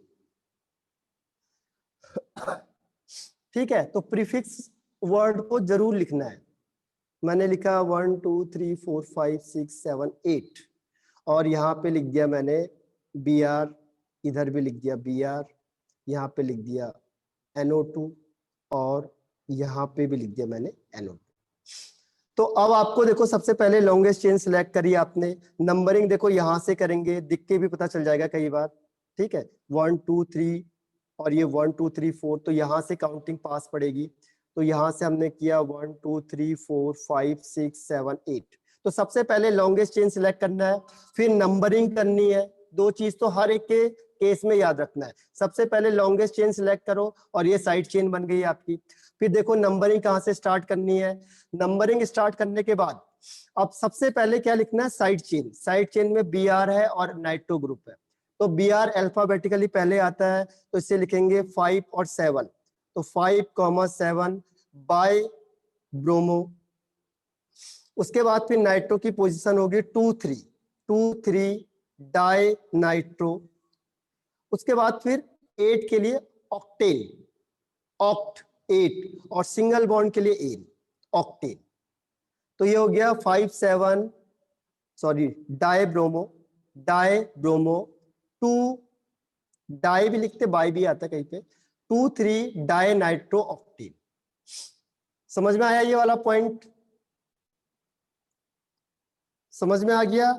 ठीक है, तो प्रीफिक्स वर्ड को जरूर लिखना है। मैंने लिखा 1 2 3 4 5 6 7 8, और यहाँ पे लिख दिया मैंने Br, इधर भी लिख दिया Br, यहाँ पे लिख दिया NO2, और यहाँ पे भी लिख दिया मैंने NO2। तो अब आपको देखो सबसे पहले लॉन्गेस्ट चेन सिलेक्ट करी आपने, नंबरिंग देखो यहाँ से करेंगे, दिख के भी पता चल जाएगा कई बार। ठीक है, 1 2 3, और ये 1 2 3 4, तो यहाँ से काउंटिंग पास पड़ेगी। तो यहाँ से हमने किया 1 2 3 4 5 6 7 8। तो सबसे पहले लॉन्गेस्ट चेन सिलेक्ट करना है, फिर नंबरिंग करनी है। दो चीज तो हर एक के केस में याद रखना है। सबसे पहले लॉन्गेस्ट चेन सिलेक्ट करो, और ये साइड चेन बन गई आपकी। फिर देखो नंबरिंग कहाँ से स्टार्ट करनी है। नंबरिंग स्टार्ट करने के बाद अब सबसे पहले क्या लिखना है, साइड चेन। साइड चेन में Br है और नाइट्रो ग्रुप है, तो Br अल्फाबेटिकली पहले आता है, तो इसे लिखेंगे 5 और 7। तो 5 7 बाय ब्रोमो। उसके बाद फिर नाइट्रो की पोजीशन होगी 2 3, 2 3 डाई नाइट्रो। उसके बाद फिर 8 के लिए ऑक्टेन, ऑक्ट 8, और सिंगल बॉन्ड के लिए एन, ऑक्टेन। तो ये हो गया 5 7, sorry dibromo, dibromo, 2 di भी लिखते, बाई भी आता कहीं पे, 2 3 डाई नाइट्रो ऑक्टेन। समझ में आया ये वाला पॉइंट? समझ में आ गया?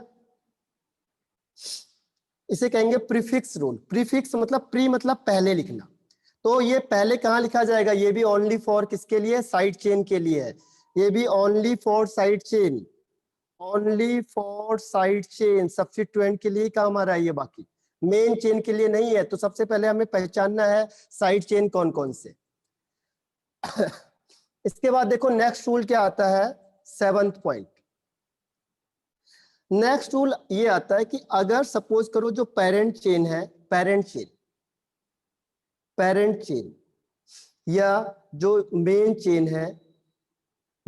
इसे कहेंगे प्रीफिक्स रूल। प्रीफिक्स मतलब प्री मतलब पहले लिखना। तो ये पहले कहाँ लिखा जाएगा, ये भी ओनली फॉर किसके लिए, साइड चेन के लिए है। ये भी only for side chain, only for side chain, substituent के लिए काम आ रहा है ये, बाकी मेन चेन के लिए नहीं है। तो सबसे पहले हमें पहचानना है साइड चेन कौन कौन से। इसके बाद देखो नेक्स्ट रूल क्या आता है, 7th पॉइंट। नेक्स्ट रूल ये आता है कि अगर सपोज करो जो पेरेंट चेन है, पेरेंट चेन या जो मेन चेन है,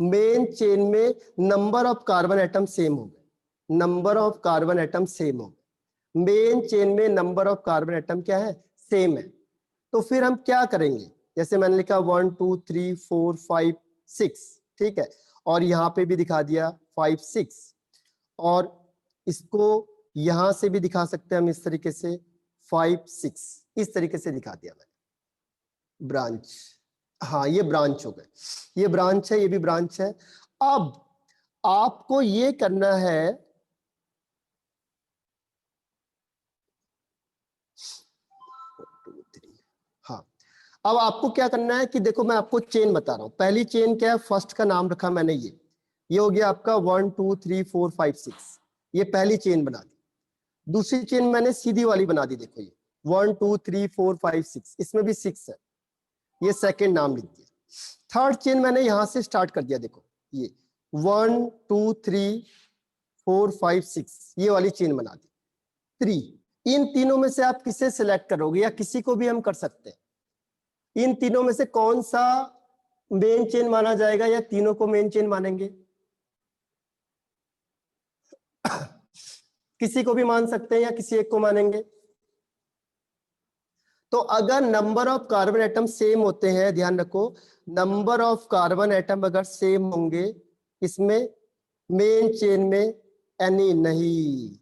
मेन चेन में number of carbon atom same हो गए, number of carbon atom same हो गए, मेन चेन में नंबर ऑफ कार्बन एटम क्या है, सेम है। तो फिर हम क्या करेंगे, जैसे मैंने लिखा 1 2 3 4 5 6, ठीक है, और यहां पे भी दिखा दिया 5 6, और इसको यहां से भी दिखा सकते हैं हम इस तरीके से 5 6, इस तरीके से दिखा दिया मैंने ब्रांच। हाँ ये ब्रांच हो गए, ये ब्रांच है, ये भी ब्रांच है। अब आपको ये करना है, हाँ अब आपको क्या करना है कि देखो मैं आपको चेन बता रहा हूं। पहली चेन क्या है, फर्स्ट का नाम रखा मैंने, ये हो गया आपका 1 2 3 4 5 6, ये पहली चेन बना दी। दूसरी चेन मैंने सीधी वाली बना दी, देखो ये 1 2 3 4 5 6, इसमें भी 6 है, ये सेकेंड नाम लिख दिया। थर्ड चेन मैंने यहां से स्टार्ट कर दिया, देखो ये 1 2 3 4 5 6, ये वाली चेन बना दी। 3, इन तीनों में से आप किसे सिलेक्ट करोगे, या किसी को भी हम कर सकते हैं। इन तीनों में से कौन सा मेन चेन माना जाएगा, या तीनों को मेन चेन मानेंगे? किसी को भी मान सकते हैं या किसी एक को मानेंगे। तो अगर number of carbon atom same होते हैं, ध्यान रखो, नंबर ऑफ कार्बन एटम अगर सेम होंगे इसमें, मेन चेन में एनी नहीं,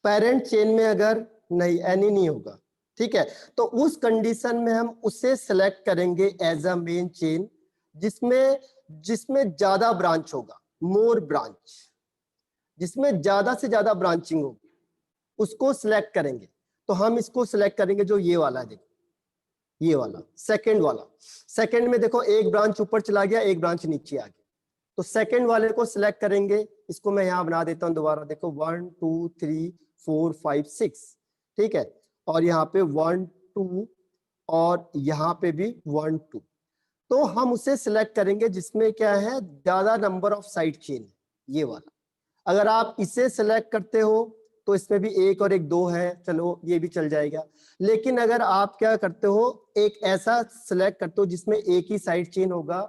पेरेंट चेन में अगर नहीं, एनी नहीं होगा, ठीक है। तो उस कंडीशन में हम उसे सेलेक्ट करेंगे एज अ मेन चेन, जिसमें जिसमें ज्यादा ब्रांच होगा, मोर ब्रांच, जिसमें ज्यादा से ज्यादा ब्रांचिंग होगी उसको सिलेक्ट करेंगे। तो हम इसको सिलेक्ट करेंगे जो ये वाला है, देखो ये वाला सेकंड वाला। सेकंड में देखो एक ब्रांच ऊपर चला गया, एक ब्रांच नीचे आ गया, तो सेकंड वाले को सिलेक्ट करेंगे। इसको मैं यहां बना देता हूं दोबारा, देखो 1 2 3 4 5 6, ठीक है, और यहाँ पे 1 2, और यहाँ पे भी 1 2। तो हम उसे सिलेक्ट करेंगे जिसमें क्या है, ज्यादा नंबर ऑफ साइड चेन, ये वाला। अगर आप इसे सिलेक्ट करते हो तो इसमें भी एक और एक 2 है, चलो ये भी चल जाएगा। लेकिन अगर आप क्या करते हो, एक ऐसा सिलेक्ट करते हो जिसमें एक ही साइड चेन होगा,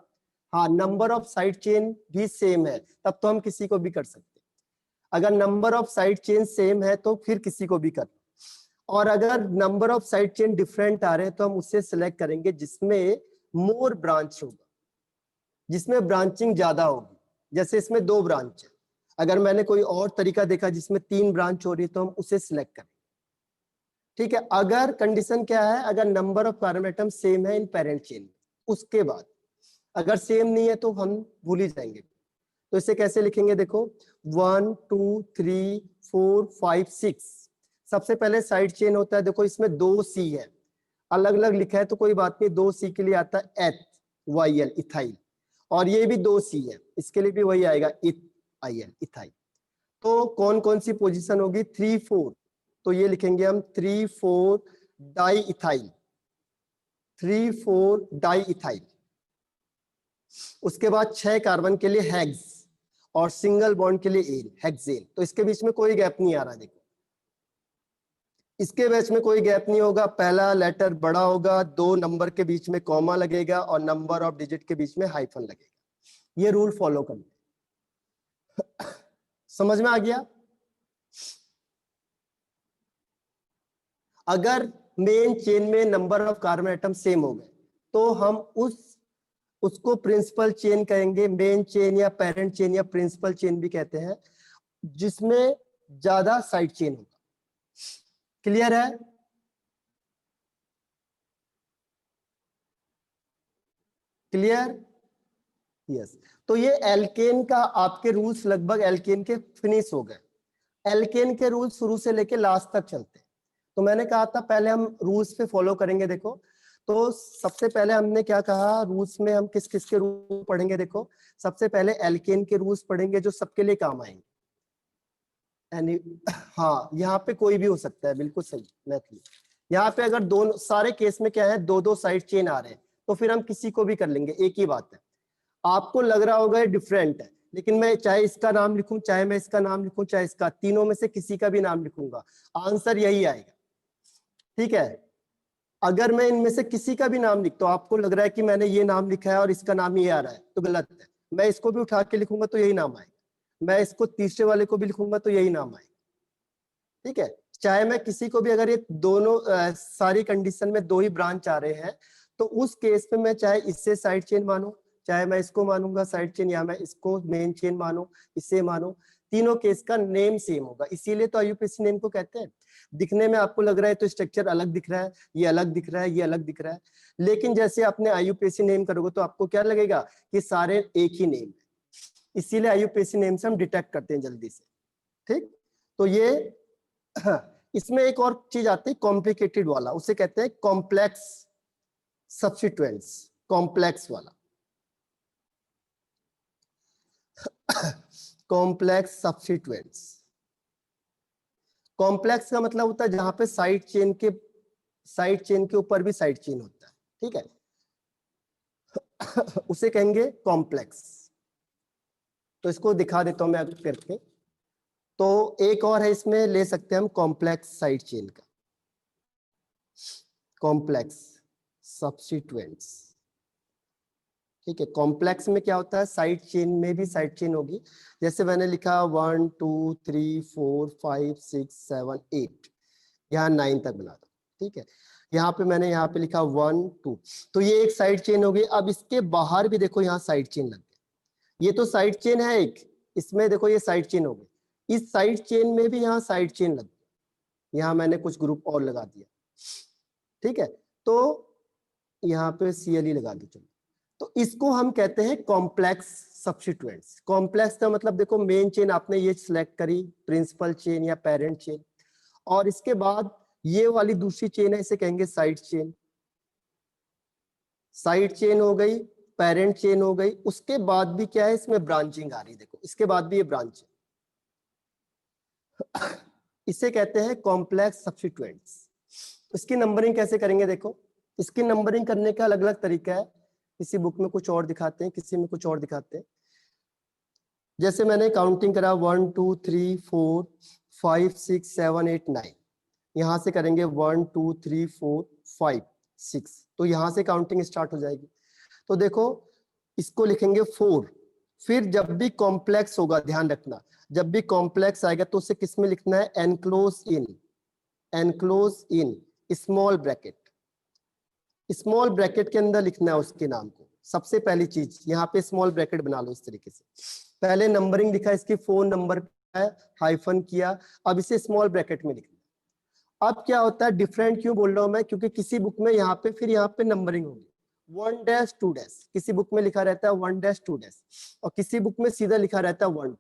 हाँ नंबर ऑफ साइड चेन भी सेम है, तब तो हम किसी को भी कर सकते हैं। अगर number of side chain same है तो फिर किसी को भी कर, और अगर number of side chain different आ रहे हैं तो हम उससे सिलेक्ट करेंगे जिसमें मोर ब्रांच होगा, जिसमें ब्रांचिंग ज्यादा होगी। जैसे इसमें 2 ब्रांच है, अगर मैंने कोई और तरीका देखा जिसमें 3 ब्रांच हो रही है तो हम उसे सिलेक्ट करें, ठीक है। अगर कंडीशन क्या है, अगर number of carbon atom same है इन पेरेंट चेन में, उसके बाद अगर सेम नहीं है तो हम भूल ही जाएंगे। तो इसे कैसे लिखेंगे, देखो 1 2 3 4 5 6, सबसे पहले साइड चेन होता है, देखो इसमें 2 सी है, अलग अलग लिखा है तो कोई बात नहीं, 2 सी के लिए आता है एथ वाई एल, इथाइल, और ये भी 2 सी है, इसके लिए भी वही आएगा इथ आई एल, इथाइल। तो कौन कौन सी पोजीशन होगी, 3 4, तो ये लिखेंगे हम 3 4 डाई इथाइल, 3 4 डाई इथाइल। उसके बाद 6 कार्बन के लिए हेक्स, और सिंगल बॉन्ड के लिए एन, हेक्सेन। तो इसके बीच में कोई गैप नहीं आ रहा, देखो इसके बीच में कोई गैप नहीं होगा, पहला लेटर बड़ा होगा, 2 नंबर के बीच में कॉमा लगेगा, और नंबर ऑफ डिजिट के बीच में हाइफन लगेगा। ये रूल फॉलो करना। समझ में आ गया? अगर मेन चेन में number of carbon atom same हो गए तो हम उसको प्रिंसिपल चेन कहेंगे, मेन चेन या पेरेंट चेन या प्रिंसिपल चेन भी कहते हैं, जिसमें ज्यादा साइड चेन होगा। क्लियर है? क्लियर? यस। तो ये एल्केन का आपके रूल्स लगभग एल्केन के फिनिश हो गए। एल्केन के रूल शुरू से लेके लास्ट तक चलते हैं। तो मैंने कहा था पहले हम रूल्स पे फॉलो करेंगे। देखो तो सबसे पहले हमने क्या कहा, रूल्स में हम किस किस के रूल पढ़ेंगे। देखो सबसे पहले एल्केन के रूल्स पढ़ेंगे जो सबके लिए काम आएंगे। हाँ, यहाँ पे कोई भी हो सकता है, बिल्कुल सही मैथली। यहाँ पे अगर दोनों सारे केस में क्या है, दो दो साइड चेन आ रहे हैं, तो फिर हम किसी को भी कर लेंगे, एक ही बात है। आपको लग रहा होगा ये डिफरेंट है, लेकिन मैं चाहे इसका नाम लिखूं, चाहे मैं इसका नाम लिखूं, चाहे इसका, तीनों में से किसी का भी नाम लिखूंगा, आंसर यही आएगा। ठीक है, अगर मैं इनमें से किसी का भी नाम लिखता हूं, आपको लग रहा है कि मैंने ये नाम लिखा है और इसका नाम ये आ रहा है, तो गलत है। मैं इसको भी उठा के लिखूंगा तो यही नाम आएगा, मैं इसको तीसरे वाले को भी लिखूंगा तो यही नाम आएगा। ठीक है, चाहे मैं किसी को भी, अगर ये दोनों सारी कंडीशन में दो ही ब्रांच आ रहे हैं, तो उस केस में मैं चाहे इससे साइड चेन मानूं, चाहे मैं इसको मानूंगा साइड चेन, या मैं इसको मेन चेन मानूं, इसे मानूं, तीनों केस का नेम सेम होगा। इसीलिए तो आईयूपीएसी नेम को कहते हैं। दिखने में आपको लग रहा है तो स्ट्रक्चर अलग दिख रहा है, ये अलग दिख रहा है, ये अलग दिख रहा है, लेकिन जैसे आपने आईयूपीएसी नेम करोगे तो आपको क्या लगेगा कि सारे एक ही नेम है। इसीलिए आईयूपीएसी नेम से हम डिटेक्ट करते हैं जल्दी से। ठीक, तो ये इसमें एक और चीज आती है कॉम्प्लिकेटेड वाला, उसे कहते हैं कॉम्प्लेक्स सब्स्टिट्यूएंट्स, कॉम्प्लेक्स वाला। कॉम्प्लेक्स सब्स्टिट्यूएंट्स, कॉम्प्लेक्स का मतलब होता है जहां पे साइड चेन के ऊपर भी साइड चेन होता है। ठीक है, उसे कहेंगे कॉम्प्लेक्स। तो इसको दिखा देता हूं मैं आगे करके। तो एक और है, इसमें ले सकते हैं हम कॉम्प्लेक्स साइड चेन का, कॉम्प्लेक्स सब्स्टिट्यूएंट्स। ठीक है, कॉम्प्लेक्स में क्या होता है, साइड चेन में भी साइड चेन होगी। जैसे मैंने लिखा 1 2 3 4 5 6 7 8, यहाँ 9 तक बना दो। ठीक है, यहाँ पे मैंने यहाँ पे लिखा 1 2, तो ये एक साइड चेन होगी। अब इसके बाहर भी देखो यहाँ साइड चेन लग गई, ये तो साइड चेन है एक, इसमें देखो ये साइड चेन हो गई, इस साइड चेन में भी यहाँ साइड चेन लग गई, यहाँ मैंने कुछ ग्रुप और लगा दिया। ठीक है, तो यहाँ पे CLE लगा दी। चलो, तो इसको हम कहते हैं कॉम्प्लेक्स सब्स्टिट्यूएंट्स। कॉम्प्लेक्स का मतलब देखो, मेन चेन आपने ये सिलेक्ट करी, प्रिंसिपल चेन या पेरेंट चेन, और इसके बाद ये वाली दूसरी चेन है, इसे कहेंगे साइड चेन। साइड चेन हो गई, पेरेंट चेन हो गई, उसके बाद भी क्या है, इसमें ब्रांचिंग आ रही, देखो इसके बाद भी ये ब्रांच है। इसे कहते हैं कॉम्प्लेक्स सब्स्टिट्यूएंट्स। इसकी नंबरिंग कैसे करेंगे, देखो इसकी नंबरिंग करने का अलग अलग तरीका है, किसी बुक में कुछ और दिखाते हैं, किसी में कुछ और दिखाते हैं। जैसे मैंने काउंटिंग करा 1 2 3 4 5 6 7 8 9, यहां से करेंगे 1 2 3 4 5 6, तो यहां से काउंटिंग स्टार्ट हो जाएगी। तो देखो इसको लिखेंगे 4, फिर जब भी कॉम्प्लेक्स होगा, ध्यान रखना, जब भी कॉम्प्लेक्स आएगा तो उसे किस में लिखना है, enclose in, enclose in small bracket, small bracket के अंदर लिखना है उसके नाम को। सबसे पहली चीज यहाँ पे स्मॉल ब्रैकेट बना लो इस तरीके से। पहले नंबरिंग लिखा, इसकी फोन नंबर है, हाइफन किया, अब इसे स्मॉल ब्रैकेट में लिखना। अब क्या होता है, डिफरेंट क्यों बोल रहा हूं मैं, क्योंकि किसी बुक में यहाँ पे फिर यहाँ पे नंबरिंग होगी 1 डैश 2 डैश, किसी बुक में लिखा रहता है 1 डैश 2 डैश, और किसी बुक में सीधा लिखा रहता है 1 2।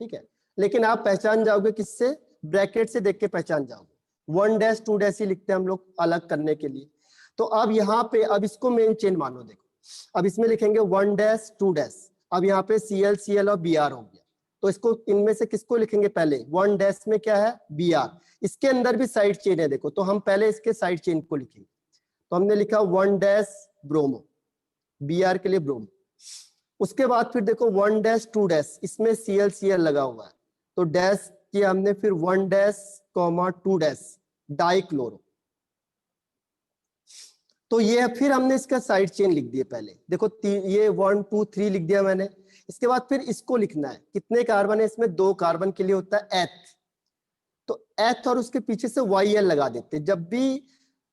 ठीक है, लेकिन आप पहचान जाओगे किससे, ब्रैकेट से देख के पहचान जाओगे। 1 डैश 2 डैश ही लिखते हैं हम लोग अलग करने के लिए। तो अब यहाँ पे, अब इसको मेन चेन मानो, देखो अब इसमें लिखेंगे 1 डैश 2 डैश, अब यहाँ पे CL और BR हो गया। तो इसको इनमें से किसको लिखेंगे, पहले 1 डैश में क्या है, BR, इसके अंदर भी साइड चेन है देखो, तो हम पहले इसके साइड चेन को लिखेंगे। तो हमने लिखा 1 डैश ब्रोमो, BR के लिए ब्रोमो। उसके बाद फिर देखो 1 डैश 2 डैश, इसमें CL लगा हुआ है, तो डैश किया हमने, फिर 1 डैश 2 डैश डाइक्लोरो। तो ये फिर हमने इसका साइड चेन लिख दिए पहले, देखो ये 1 2 3 लिख दिया मैंने। इसके बाद फिर इसको लिखना है, कितने कार्बन है इसमें, 2 कार्बन के लिए होता है एथ, तो एथ और उसके पीछे से YL लगा देते। जब भी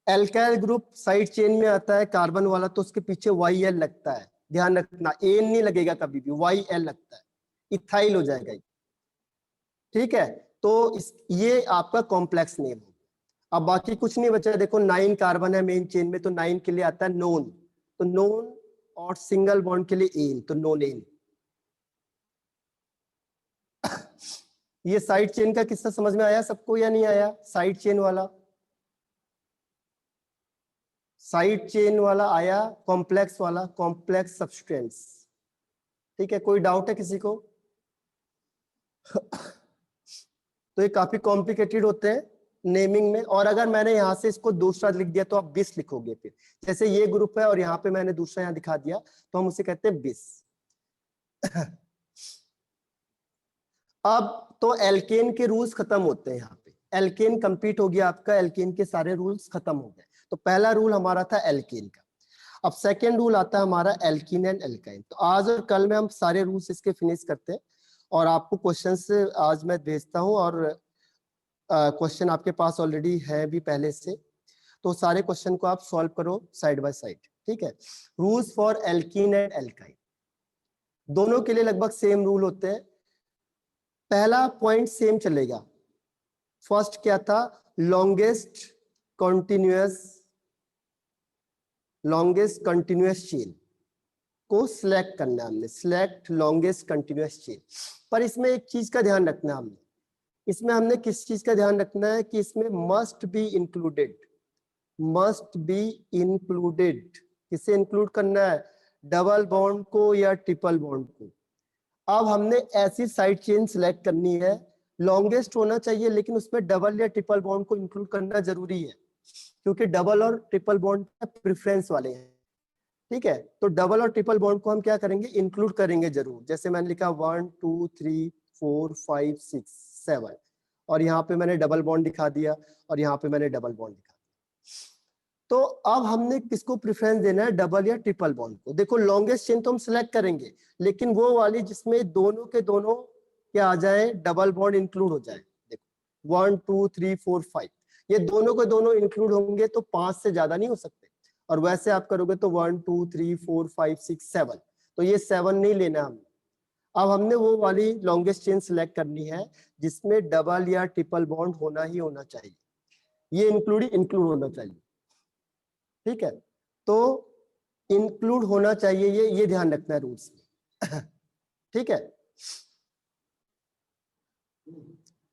एल्काइल ग्रुप साइड चेन में आता है कार्बन वाला, तो उसके पीछे YL लगता है, ध्यान रखना, एन नहीं लगेगा कभी भी, YL लगता है, इथाइल हो जाएगा। ठीक है, तो ये आपका कॉम्प्लेक्स नेम हो। अब बाकी कुछ नहीं बचा, देखो 9 कार्बन है मेन चेन में, तो 9 के लिए आता है नोन, तो नोन, और सिंगल बॉन्ड के लिए एन, तो नोन एन। ये साइड चेन का किस्सा समझ में आया सबको या नहीं आया? साइड चेन वाला, साइड चेन वाला आया, कॉम्प्लेक्स वाला, कॉम्प्लेक्स सब्सटेंस। ठीक है, कोई डाउट है किसी को? तो ये काफी कॉम्प्लिकेटेड होते हैं नेमिंग में, और अगर मैंने यहाँ से इसको दूसरा लिख दिया तो आप बिस लिखोगे। फिर जैसे ये ग्रुप है और यहाँ पे मैंने दूसरा यहाँ दिखा दिया तो हम उसे कहते हैं बिस। अब तो एल्केन के रूल्स खत्म होते हैं यहाँ पे, एल्केन कंप्लीट हो गया आपका, एल्केन के सारे रूल्स खत्म हो गए। तो पहला रूल हमारा था एल्केन का। अब सेकेंड रूल आता है हमारा एल्कीन एंड एल्काइन। तो आज और कल में हम सारे रूल्स इसके फिनिश करते हैं, और आपको क्वेश्चंस आज मैं भेजता हूँ, और क्वेश्चन आपके पास ऑलरेडी है भी पहले से, तो सारे क्वेश्चन को आप सॉल्व करो साइड बाय साइड। ठीक है, rules for alkene and alkyne, दोनों के लिए लगभग सेम रूल होते हैं। पहला पॉइंट सेम चलेगा। फर्स्ट क्या था? लॉन्गेस्ट कंटिन्यूअस चेन को सिलेक्ट करना है हमने, सिलेक्ट लॉन्गेस्ट कंटिन्यूअस चेन। पर इसमें एक चीज का ध्यान रखना है हमने, इसमें हमने किस चीज का ध्यान रखना है कि इसमें must be included, must be included. किसे इंक्लूड करना है? डबल बॉन्ड को या ट्रिपल बॉन्ड को। अब हमने ऐसी साइड चेन सिलेक्ट करनी है, लॉन्गेस्ट होना चाहिए लेकिन उसमें डबल या ट्रिपल बॉन्ड को इंक्लूड करना जरूरी है, क्योंकि डबल और ट्रिपल बॉन्ड प्रेफरेंस वाले हैं। ठीक है, तो डबल और ट्रिपल बॉन्ड को हम क्या करेंगे? इंक्लूड करेंगे जरूर। जैसे मैंने लिखा 1 2 3 4 5 6 7, और यहाँ पे मैंने डबल बॉन्ड दिखा दिया, और यहाँ पे मैंने डबल बॉन्ड दिखा दिया। तो अब हमने किसको प्रेफरेंस देना है? डबल या ट्रिपल बॉन्ड को। देखो लॉन्गेस्ट चेन तो हम सिलेक्ट करेंगे, लेकिन वो वाली जिसमें दोनों के दोनों क्या आ जाए? डबल बॉन्ड इंक्लूड हो जाए। देखो 1 2 3 4 5, ये दोनों के दोनों इंक्लूड होंगे तो 5 से ज्यादा नहीं हो सकते, और वैसे आप करोगे तो 1 2 3 4 5 6 7, तो ये 7 नहीं लेना हमने। अब हमने वो वाली लॉन्गेस्ट चेन सिलेक्ट करनी है जिसमें डबल या ट्रिपल बॉन्ड होना ही होना चाहिए, ये इंक्लूड होना चाहिए। ठीक है, तो इंक्लूड होना चाहिए, ये ध्यान रखना है रूल्स में। ठीक है,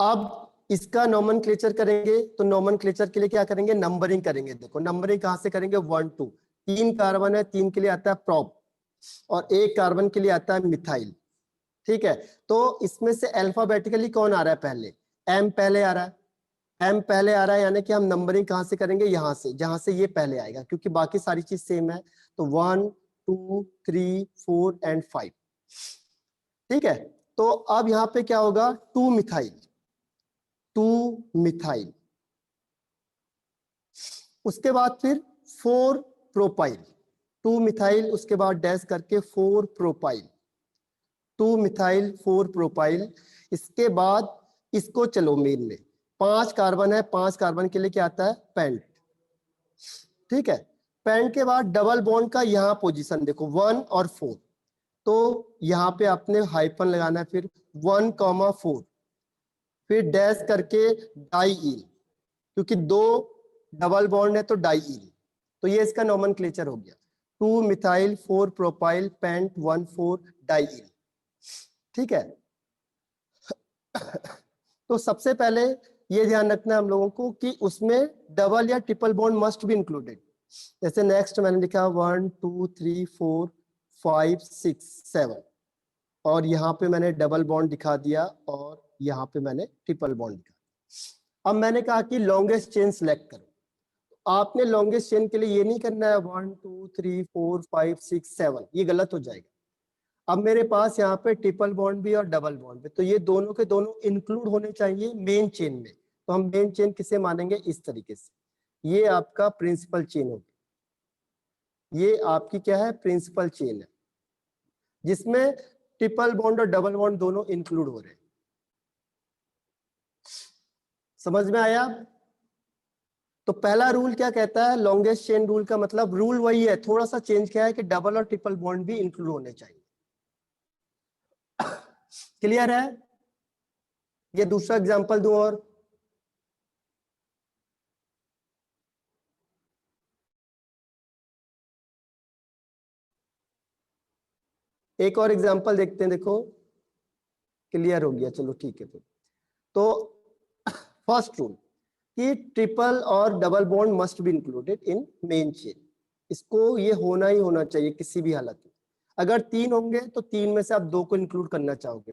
अब इसका नोमेनक्लेचर करेंगे, तो नोमेनक्लेचर के लिए क्या करेंगे? नंबरिंग करेंगे। देखो नंबरिंग कहां से करेंगे? 1 2, 3 कार्बन है, 3 के लिए आता है प्रोप, और 1 कार्बन के लिए आता है मिथाइल। ठीक है, तो इसमें से अल्फाबेटिकली कौन आ रहा है पहले? एम पहले आ रहा है, एम पहले आ रहा है, यानी कि हम नंबरिंग कहां से करेंगे? यहां से, जहां से ये पहले आएगा, क्योंकि बाकी सारी चीज सेम है। तो 1 2 3 4 एंड 5। ठीक है, तो अब यहाँ पे क्या होगा? 2 मिथाइल, 2 मिथाइल। उसके बाद फिर 4 प्रोपाइल, 2 मिथाइल, उसके बाद डैश करके 4 प्रोपाइल, 2 मिथाइल 4 प्रोपाइल। इसके बाद इसको चलो मेन में, 5 कार्बन है, 5 कार्बन के लिए क्या आता है? पेंट। ठीक है, पेंट के बाद डबल बॉन्ड का यहाँ पोजीशन देखो 1 और 4, तो यहाँ पे आपने हाइफन लगाना है, फिर 1,4, फिर डैश करके डाईईन, क्योंकि 2 डबल बॉन्ड है तो डाईईन। तो ये इसका नोमेनक्लेचर हो गया, 2 मिथाइल 4 प्रोपाइल पेंट 1 4 डाईईन। ठीक है, तो सबसे पहले ये ध्यान रखना है हम लोगों को कि उसमें डबल या triple bond must be included. जैसे नेक्स्ट मैंने लिखा 1 2 3 4 5 6 7, और यहाँ पे मैंने डबल बॉन्ड दिखा दिया, और यहाँ पे मैंने ट्रिपल बॉन्ड दिखा दिया। अब मैंने कहा कि लॉन्गेस्ट चेन सिलेक्ट करो। आपने लॉन्गेस्ट चेन के लिए ये नहीं करना है 1 2 3 4 5 6 7, ये गलत हो जाएगा। अब मेरे पास यहाँ पे ट्रिपल बॉन्ड भी और डबल बॉन्ड भी, तो ये दोनों के दोनों इंक्लूड होने चाहिए मेन चेन में। तो हम मेन चेन किसे मानेंगे? इस तरीके से, ये आपका प्रिंसिपल चेन होगी, ये आपकी क्या है? प्रिंसिपल चेन है, जिसमें ट्रिपल बॉन्ड और डबल बॉन्ड दोनों इंक्लूड हो रहे हैं। समझ में आया? तो पहला रूल क्या कहता है? लॉन्गेस्ट चेन रूल का मतलब रूल वही है, थोड़ा सा चेंज क्या है कि डबल और ट्रिपल बॉन्ड भी इंक्लूड होने चाहिए। क्लियर है? ये दूसरा एग्जांपल दूं, और एक और एग्जांपल देखते हैं। देखो क्लियर हो गया, चलो ठीक है। फिर तो फर्स्ट रूल कि ट्रिपल और double bond must be included in main chain, इसको ये होना ही होना चाहिए किसी भी हालत में। अगर 3 होंगे तो 3 में से आप 2 को इंक्लूड करना चाहोगे,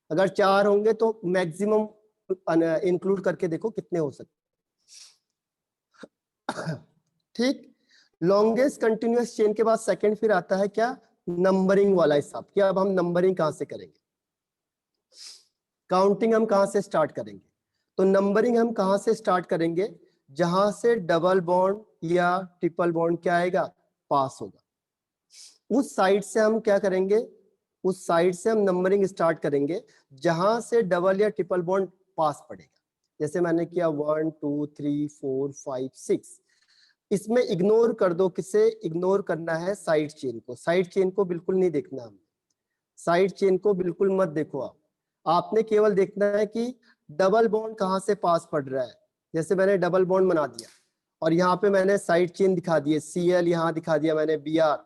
अगर 4 होंगे तो मैक्सिमम इंक्लूड करके देखो कितने हो सकते। ठीक, लॉन्गेस्ट कंटिन्यूअस चेन के बाद सेकंड फिर आता है क्या, नंबरिंग वाला हिसाब। कि अब हम नंबरिंग कहां से करेंगे, काउंटिंग हम कहां से स्टार्ट करेंगे। तो नंबरिंग हम कहां से स्टार्ट करेंगे, जहां से डबल बॉन्ड या ट्रिपल बॉन्ड क्या आएगा, पास होगा, उस साइड से हम क्या करेंगे, उस साइड से हम नंबरिंग स्टार्ट करेंगे जहां से डबल या ट्रिपल बॉन्ड पास पड़ेगा। जैसे मैंने किया 1 2 3 4 5 6, इसमें इग्नोर कर दो, किसे इग्नोर करना है, साइड चेन को। साइड चेन को बिल्कुल नहीं देखना हमें, साइड चेन को बिल्कुल मत देखो आप, आपने केवल देखना है कि डबल बॉन्ड कहां से पास पड़ रहा है। जैसे मैंने डबल बॉन्ड बना दिया और यहाँ पे मैंने साइड चेन दिखा दिए, Cl यहाँ दिखा दिया मैंने Br,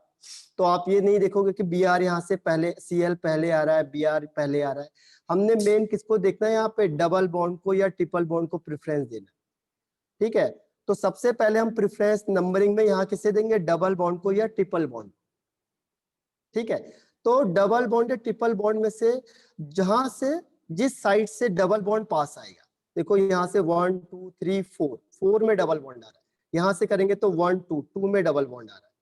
तो आप ये नहीं देखोगे कि Br यहाँ से पहले, Cl पहले आ रहा है, Br पहले आ रहा है। हमने मेन किसको देखना है यहाँ पे, डबल बॉन्ड को या ट्रिपल बॉन्ड को प्रेफरेंस देना। ठीक है, तो सबसे पहले हम प्रेफरेंस नंबरिंग में यहाँ किसे देंगे, डबल बॉन्ड को या ट्रिपल बॉन्ड। ठीक है, तो डबल बॉन्ड या ट्रिपल बॉन्ड में से जहां से, जिस साइड से डबल बॉन्ड पास आएगा, देखो यहाँ से 1 2 3 4, 4 में डबल बॉन्ड आ रहा है, यहाँ से करेंगे तो 1 2, 2 में डबल बॉन्ड आ रहा है,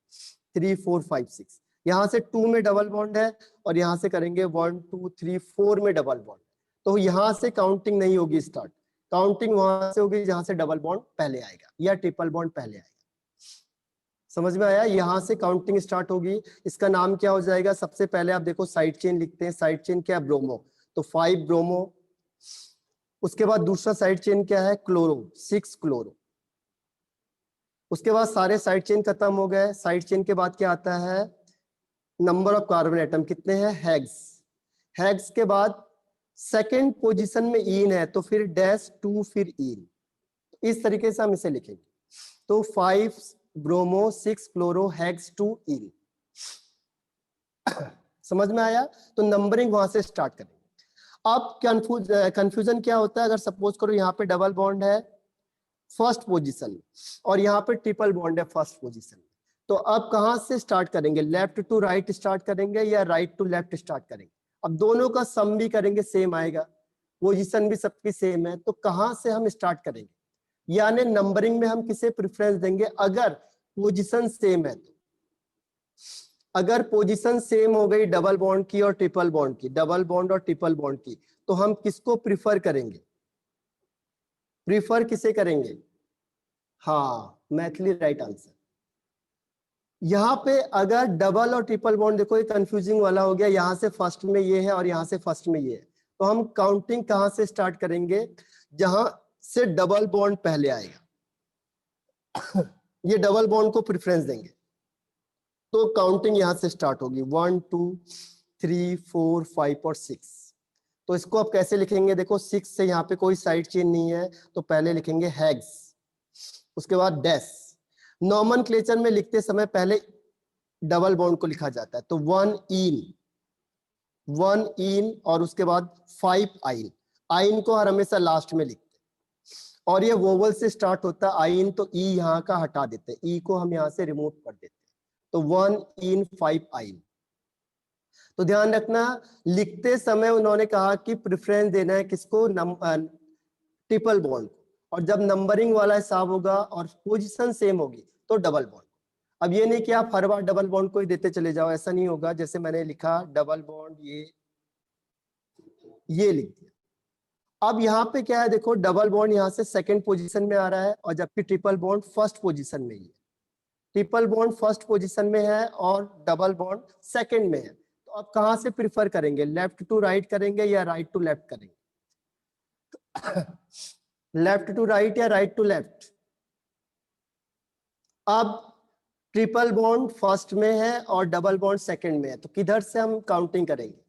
3 4 5 6, यहाँ से 2 में डबल बॉन्ड है और यहाँ से करेंगे 1 2 3 4 में डबल बॉन्ड। तो यहाँ से काउंटिंग नहीं होगी स्टार्ट, काउंटिंग वहां से होगी जहां से डबल बॉन्ड पहले आएगा या ट्रिपल बॉन्ड पहले आएगा। समझ में आया, यहां से काउंटिंग स्टार्ट होगी। इसका नाम क्या हो जाएगा, सबसे पहले आप देखो साइड चेन लिखते हैं, साइड चेन क्या है, ब्रोमो, तो 5 ब्रोमो। उसके बाद दूसरा साइड चेन क्या है, क्लोरो, 6 क्लोरो। उसके बाद सारे साइड चेन खत्म हो गए। साइड चेन के बाद क्या आता है, नंबर ऑफ कार्बन एटम कितने हैं, हेक्स। हेक्स के बाद सेकंड पोजीशन में ईन है तो फिर डैश 2 फिर ईन, इस तरीके से हम इसे लिखेंगे। तो 5 ब्रोमो 6 क्लोरो हेक्स 2 ईन। समझ में आया, तो नंबरिंग वहां से स्टार्ट करेंगे। अब कंफ्यूजन क्या होता है, अगर सपोज करो यहाँ पे डबल बॉन्ड है फर्स्ट पोजीशन और यहाँ पे ट्रिपल बॉन्ड है फर्स्ट पोजीशन, तो अब कहां से स्टार्ट करेंगे, लेफ्ट टू राइट स्टार्ट करेंगे या राइट टू लेफ्ट स्टार्ट करेंगे। अब दोनों का सम भी करेंगे सेम आएगा, पोजीशन भी सबकी सेम है, तो कहां से हम स्टार्ट करेंगे, यानी नंबरिंग में हम किसे प्रेफरेंस देंगे, अगर पोजीशन सेम है तो। अगर पोजीशन सेम हो गई डबल बॉन्ड की और ट्रिपल बॉन्ड की, डबल बॉन्ड और ट्रिपल बॉन्ड की, तो हम किसको प्रिफर करेंगे, प्रिफर किसे करेंगे, हाँ मैथिली राइट आंसर। यहाँ पे अगर डबल और ट्रिपल बॉन्ड, देखो ये कंफ्यूजिंग वाला हो गया, यहाँ से फर्स्ट में ये है और यहाँ से फर्स्ट में ये है, तो हम काउंटिंग कहां से स्टार्ट करेंगे, जहां से डबल बॉन्ड पहले आएगा ये डबल बॉन्ड को प्रेफरेंस देंगे, तो काउंटिंग यहां से स्टार्ट होगी 1 2 3 4 5 और 6। तो इसको आप कैसे लिखेंगे, देखो 6 से यहाँ पे कोई साइड चेन नहीं है तो पहले लिखेंगे हेक्स, उसके बाद डैश। नॉमेनक्लेचर में लिखते समय पहले डबल बॉन्ड को लिखा जाता है, तो 1 इन और उसके बाद 5 आइन, आइन को हर हमेशा लास्ट में लिखते हैं और ये वोवल से स्टार्ट होता है आइन, तो ई यहाँ का हटा देते हैं, ई को हम यहाँ से रिमूव कर देते हैं, तो 1 इन 5 आइन। तो ध्यान रखना, लिखते समय उन्होंने कहा कि प्रेफरेंस देना है किसको, ट्रिपल बॉन्ड को, और जब नंबरिंग वाला हिसाब होगा और पोजीशन सेम होगी तो डबल बॉन्ड। अब ये नहीं कि आप हर बार डबल बॉन्ड को ही देते चले जाओ, ऐसा नहीं होगा। जैसे मैंने लिखा डबल बॉन्ड, ये लिख दिया। अब यहाँ पे क्या है, देखो डबल बॉन्ड यहाँ से सेकंड पोजीशन में आ रहा है और जबकि ट्रिपल बॉन्ड फर्स्ट पोजीशन में ही है। ट्रिपल बॉन्ड फर्स्ट पोजीशन में है और डबल बॉन्ड सेकंड में है, तो अब कहां से प्रिफर करेंगे, लेफ्ट टू राइट करेंगे या राइट टू लेफ्ट करेंगे लेफ्ट टू राइट या राइट टू लेफ्ट। अब ट्रिपल बॉन्ड फर्स्ट में है और डबल बॉन्ड सेकंड में है, तो किधर से हम काउंटिंग करेंगे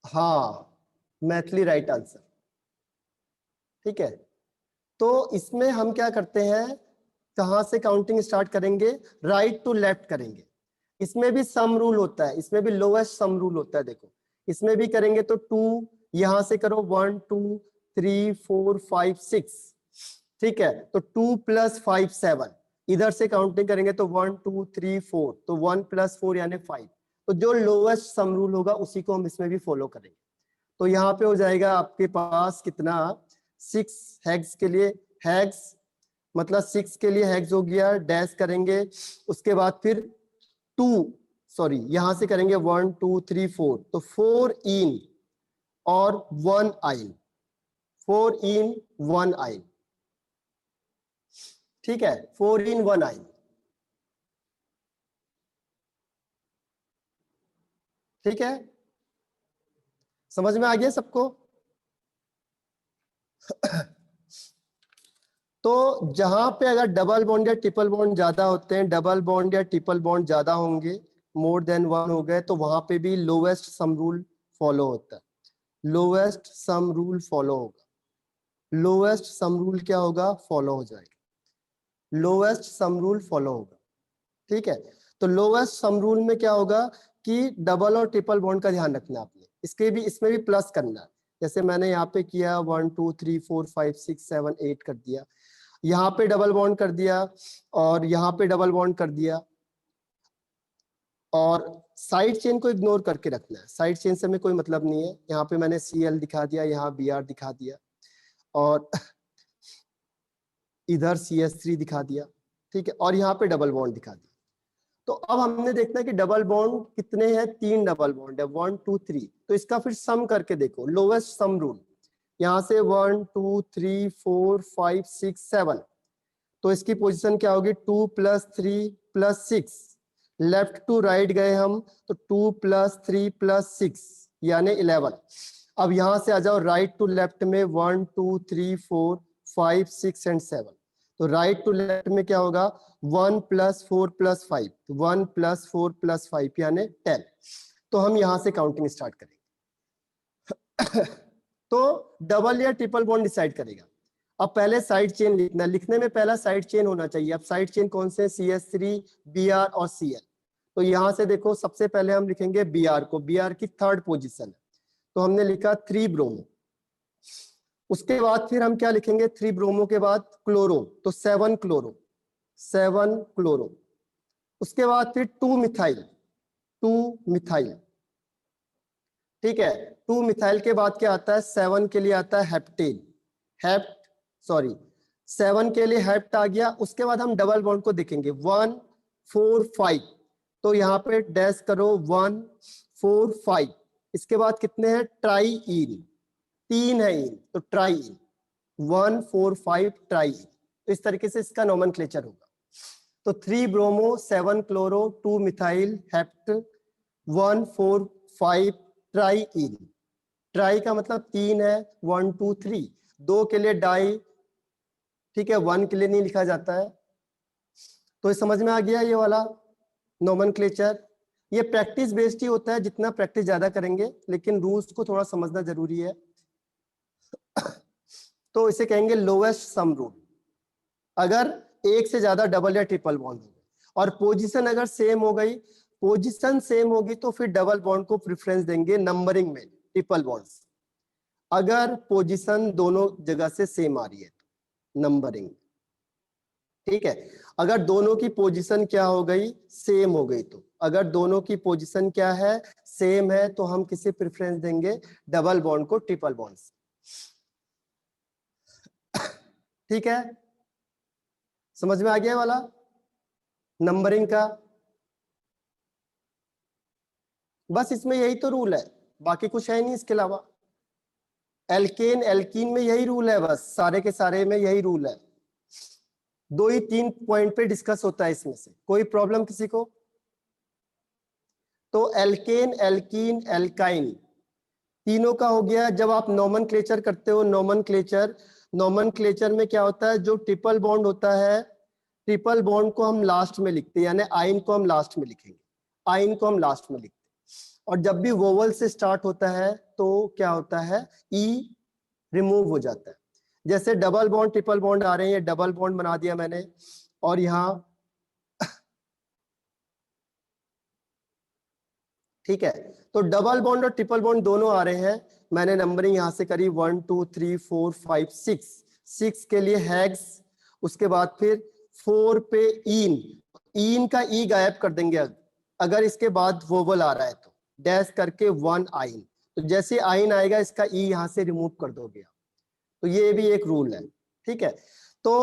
हाँ मैथिली राइट आंसर। ठीक है, तो इसमें हम क्या करते हैं, कहां से काउंटिंग स्टार्ट करेंगे, राइट टू लेफ्ट करेंगे। इसमें भी सम रूल होता है, इसमें भी लोएस्ट सम रूल होता है। देखो इसमें भी करेंगे तो 2 यहां से करो 1 2 3 4 5 6, ठीक है। तो 2 + 5 7, इधर से काउंटिंग करेंगे तो 1 2 3 4, तो 1 + 4 यानी 5। तो जो लोएस्ट सम रूल होगा उसी को हम इसमें भी फॉलो करेंगे। तो यहाँ पे हो जाएगा आपके पास कितना, 6 हेक्स के लिए, हेक्स मतलब 6 के लिए हेक्स हो गया, डैश करेंगे, उसके बाद फिर 2 सॉरी यहां से करेंगे 1 2 3 4, तो 4 इन और 1 आइन, 4 इन 1 आइन, ठीक है, 4 इन 1 आइन, ठीक है, समझ में आ गया सबको। तो जहां पे अगर डबल बॉन्ड या ट्रिपल बॉन्ड ज्यादा होते हैं, डबल बॉन्ड या ट्रिपल बॉन्ड ज्यादा होंगे, मोर देन 1 हो गए, तो वहां पे भी लोवेस्ट सम रूल फॉलो होता है। लोवेस्ट सम रूल फॉलो होगा, लोवेस्ट सम रूल क्या होगा, फॉलो हो जाएगा, लोवेस्ट सम रूल फॉलो होगा, ठीक है। तो लोवेस्ट सम रूल में क्या होगा कि डबल और ट्रिपल बॉन्ड का ध्यान रखना है आपने, इसके भी इसमें भी प्लस करना है। जैसे मैंने यहाँ पे किया 1 2 3 4 5 6 7 8 कर दिया, यहाँ पे डबल बॉन्ड कर दिया और यहाँ पे डबल बॉन्ड कर दिया, और साइड चेन को इग्नोर करके रखना है, साइड चेन से हमें कोई मतलब नहीं है। यहाँ पे मैंने Cl दिखा दिया, यहाँ Br दिखा दिया, और इधर CH3 दिखा दिया, ठीक है, और यहाँ पे डबल बॉन्ड दिखा दिया। तो अब हमने देखना है कि डबल बॉन्ड कितने हैं, 3 डबल बॉन्ड है, 1 2 3। तो इसका फिर सम करके देखो, लोवेस्ट सम रूल, यहाँ से 1 2 3 4 5 6 7, तो इसकी पोजीशन क्या होगी, 2 + 3 + 6, लेफ्ट टू राइट गए हम, तो 2 + 3 + 6 यानी 11। अब यहां से आ जाओ राइट टू लेफ्ट में, 1 2 3 4 5 6 एंड 7, तो राइट टू लेफ्ट में क्या होगा, 1 + 4 + 5, 1 + 4 + 5 यानी 10। तो हम यहां से काउंटिंग स्टार्ट करेंगे। तो डबल या ट्रिपल बॉन्ड डिसाइड करेगा। अब पहले साइड चेन लिखना, लिखने में पहला साइड चेन होना चाहिए। अब साइड चेन कौन से, CH3 Br और Cl। तो यहां से देखो सबसे पहले हम लिखेंगे Br को, Br की 3rd पोजीशन है, तो हमने लिखा 3 ब्रोमो। उसके बाद फिर हम क्या लिखेंगे, 3 ब्रोमो के बाद क्लोरो, तो 7 क्लोरो, 7 क्लोरो। उसके बाद फिर 2 मिथाइल, 2 मिथाइल, ठीक है। 2 मिथाइल के बाद क्या आता है, 7 के लिए आता है हेप्टेन, हेप्ट सॉरी 7 के लिए हेप्ट आ गया। उसके बाद हम डबल बॉन्ड को देखेंगे, 1 4 5, तो यहाँ पे डैश करो 1 4 5। इसके बाद कितने हैं, ट्राई इन, 3 है इन, तो ट्राई इन, 1 4 5 ट्राई इन। तो इस तरीके से इसका नोमेनक्लेचर होगा। तो 3 bromo 7 chloro 2 methyl hept 1 4 5 try in. Try का मतलब 3 है, 1 2 3, 2 के लिए डाई, ठीक है, 1 के लिए नहीं लिखा जाता है। तो ये समझ में आ गया ये वाला नोमेनक्लेचर। ये प्रैक्टिस बेस्ड ही होता है, जितना प्रैक्टिस ज्यादा करेंगे, लेकिन रूल्स को थोड़ा समझना जरूरी है। तो इसे कहेंगे लोवेस्ट सम रूल। अगर एक से ज्यादा डबल या ट्रिपल बॉन्ड हो गए और पोजीशन अगर सेम हो गई, पोजीशन सेम होगी, तो फिर डबल बॉन्ड को प्रेफरेंस देंगे नंबरिंग में, ट्रिपल बॉन्ड्स। अगर पोजीशन दोनों जगह से सेम आ रही है तो नंबरिंग, ठीक है। अगर दोनों की पोजीशन क्या हो गई, सेम हो गई, तो अगर दोनों की पोजीशन क्या है, सेम है, तो हम किसे प्रेफरेंस देंगे, डबल बॉन्ड को ट्रिपल बॉन्ड से, ठीक है। समझ में आ गया वाला नंबरिंग का। बस इसमें यही तो रूल है, बाकी कुछ है नहीं इसके अलावा। एल्केन एल्कीन में यही रूल है, बस सारे के सारे में यही रूल है। 2 ही 3 पॉइंट पे डिस्कस होता है इसमें से, कोई प्रॉब्लम किसी को। तो एल्केन एल्कीन एल्काइन तीनों का हो गया। जब आप नोमेनक्लेचर करते हो, नोमेनक्लेचर, नोमेनक्लेचर में क्या होता है, जो ट्रिपल बॉन्ड होता है, ट्रिपल बॉन्ड को हम लास्ट में लिखते हैं, यानी आइन को हम लास्ट में लिखेंगे, आइन को हम लास्ट में लिखते हैं। और जब भी वोवल से स्टार्ट होता है तो क्या होता है, ई रिमूव हो जाता है। जैसे डबल बॉन्ड ट्रिपल बॉन्ड आ रहे हैं, ये डबल बॉन्ड बना दिया मैंने, और यहाँ ठीक है, तो डबल बॉन्ड और ट्रिपल बॉन्ड दोनों आ रहे हैं। मैंने नंबरिंग यहां से करी 1 2 3 4 5 6। 6 के लिए हेक्स, उसके बाद फिर 4 पे इन का ई गायब कर देंगे अगर इसके बाद वोवल आ रहा है तो डैश करके 1 आइन, तो जैसे आइन आएगा इसका ई यहां से रिमूव कर दोगे। तो ये भी एक रूल है, ठीक है। तो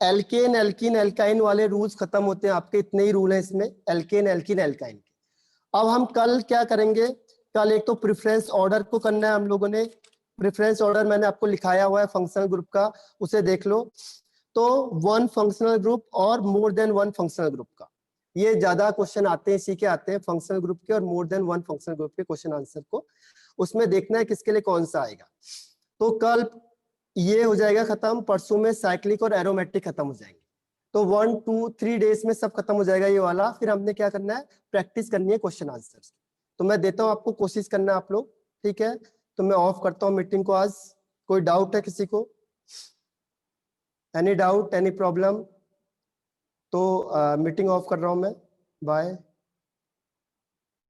एल्केन एल्कीन एल्काइन वाले रूल्स खत्म होते हैं, आपके इतने ही रूल हैं इसमें, एल्केन एल्कीन एल्काइन के। अब हम कल क्या करेंगे, कल एक तो प्रेफरेंस ऑर्डर को करना है हम लोगों ने। प्रेफरेंस ऑर्डर मैंने आपको लिखाया हुआ है फंक्शनल ग्रुप का, उसे देख लो। तो वन फंक्शनल ग्रुप और more than one functional group का, ये ज्यादा क्वेश्चन आते हैं, इसी के आते हैं, फंक्शनल ग्रुप के और more than one functional group के क्वेश्चन आंसर को उसमें देखना है किसके लिए कौन सा आएगा। तो कल ये हो जाएगा खत्म, परसों में साइक्लिक और एरोमेटिक खत्म हो जाएंगे। तो 1 2 3 डेज में सब खत्म हो जाएगा ये वाला। फिर हमने क्या करना है, प्रैक्टिस करनी है क्वेश्चन आंसर्स। तो मैं देता हूं आपको, कोशिश करना आप लोग, ठीक है। तो मैं ऑफ करता हूं मीटिंग को आज। कोई डाउट है किसी को, एनी डाउट एनी प्रॉब्लम? तो मीटिंग ऑफ कर रहा हूं मैं, बाय।